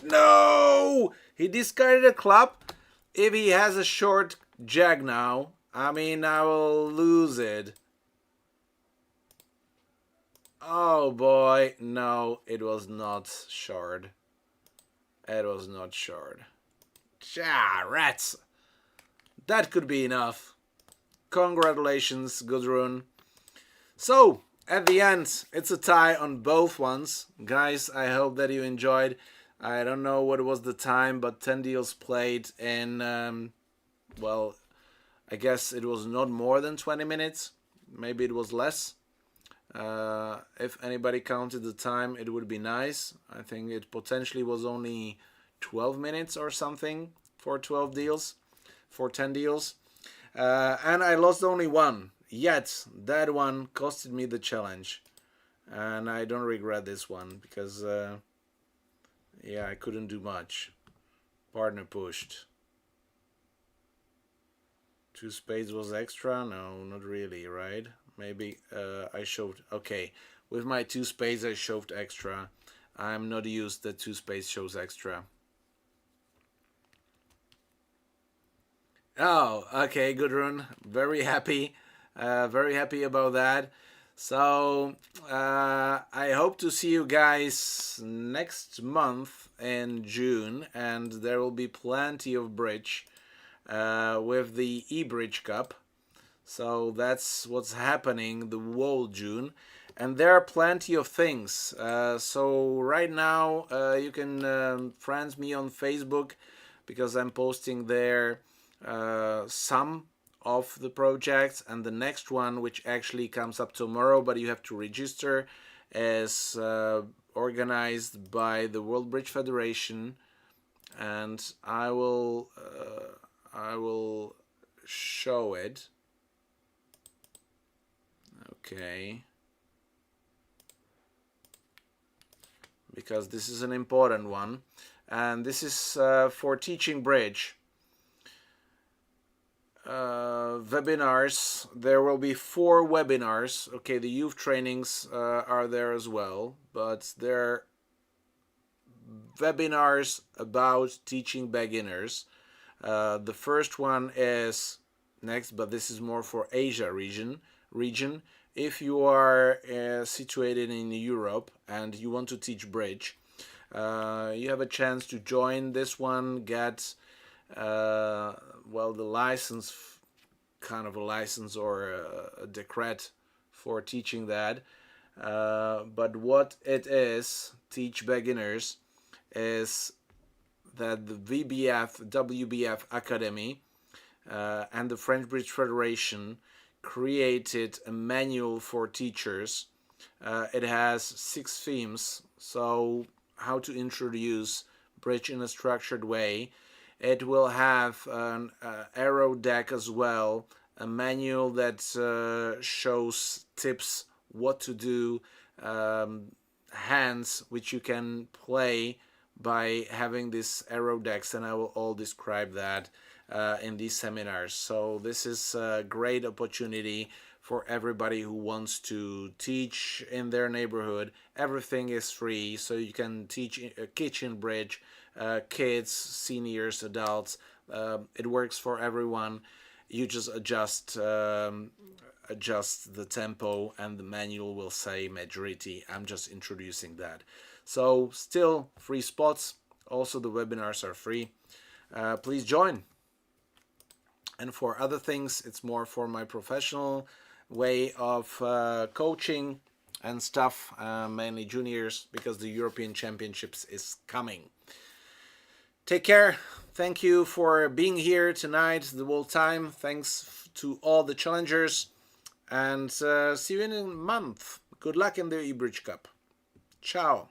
No! He discarded a club. If he has a short jag now, I mean, I will lose it. Oh boy, no, it was not shard. It was not shard. Ja, rats! that could be enough. Congratulations, Gudrun. So, at the end, it's a tie on both ones. Guys, I hope that you enjoyed. I don't know what was the time, but 10 deals played in, well, I guess it was not more than 20 minutes. Maybe it was less. If anybody counted the time, it would be nice. I think it potentially was only 12 minutes or something for 12 deals, for 10 deals. And I lost only one. Yet, that one costed me the challenge. And I don't regret this one because, yeah, I couldn't do much. Partner pushed. 2 spades was extra? No, not really, right? Maybe I shoved. Okay, with my 2 spades I shoved extra. I'm not used that 2 spades shows extra. Oh, okay, Gudrun. Very happy. Very happy about that. So I hope to see you guys next month in June, and there will be plenty of bridge with the eBridge Cup. So that's what's happening the whole June. And there are plenty of things. So right now you can friend me on Facebook because I'm posting there some of the projects, and the next one, which actually comes up tomorrow, but you have to register, is organized by the World Bridge Federation, and I will show it. Okay, because this is an important one, and this is for teaching bridge. Webinars, there will be 4 webinars. Okay, the youth trainings are there as well, but there are webinars about teaching beginners. The first one is next, but this is more for Asia region. If you are situated in Europe and you want to teach bridge, you have a chance to join this one, get well, the license, kind of a license or a decret for teaching that. But what it is, teach beginners, is that the WBF Academy and the French Bridge Federation created a manual for teachers. It has 6 themes, so how to introduce bridge in a structured way. It will have an arrow deck as well, a manual that shows tips, what to do, hands which you can play by having these arrow decks, and I will all describe that in these seminars. So this is a great opportunity for everybody who wants to teach in their neighborhood. Everything is free, so you can teach a kitchen bridge, kids, seniors, adults. It works for everyone. You just adjust the tempo, and the manual will say majority. I'm just introducing that. So still free spots. Also the webinars are free. Please join. And for other things, it's more for my professional way of coaching and stuff, mainly juniors, because the European Championships is coming. Take care. Thank you for being here tonight the whole time. Thanks to all the challengers, and see you in a month. Good luck in the eBridge Cup. Ciao.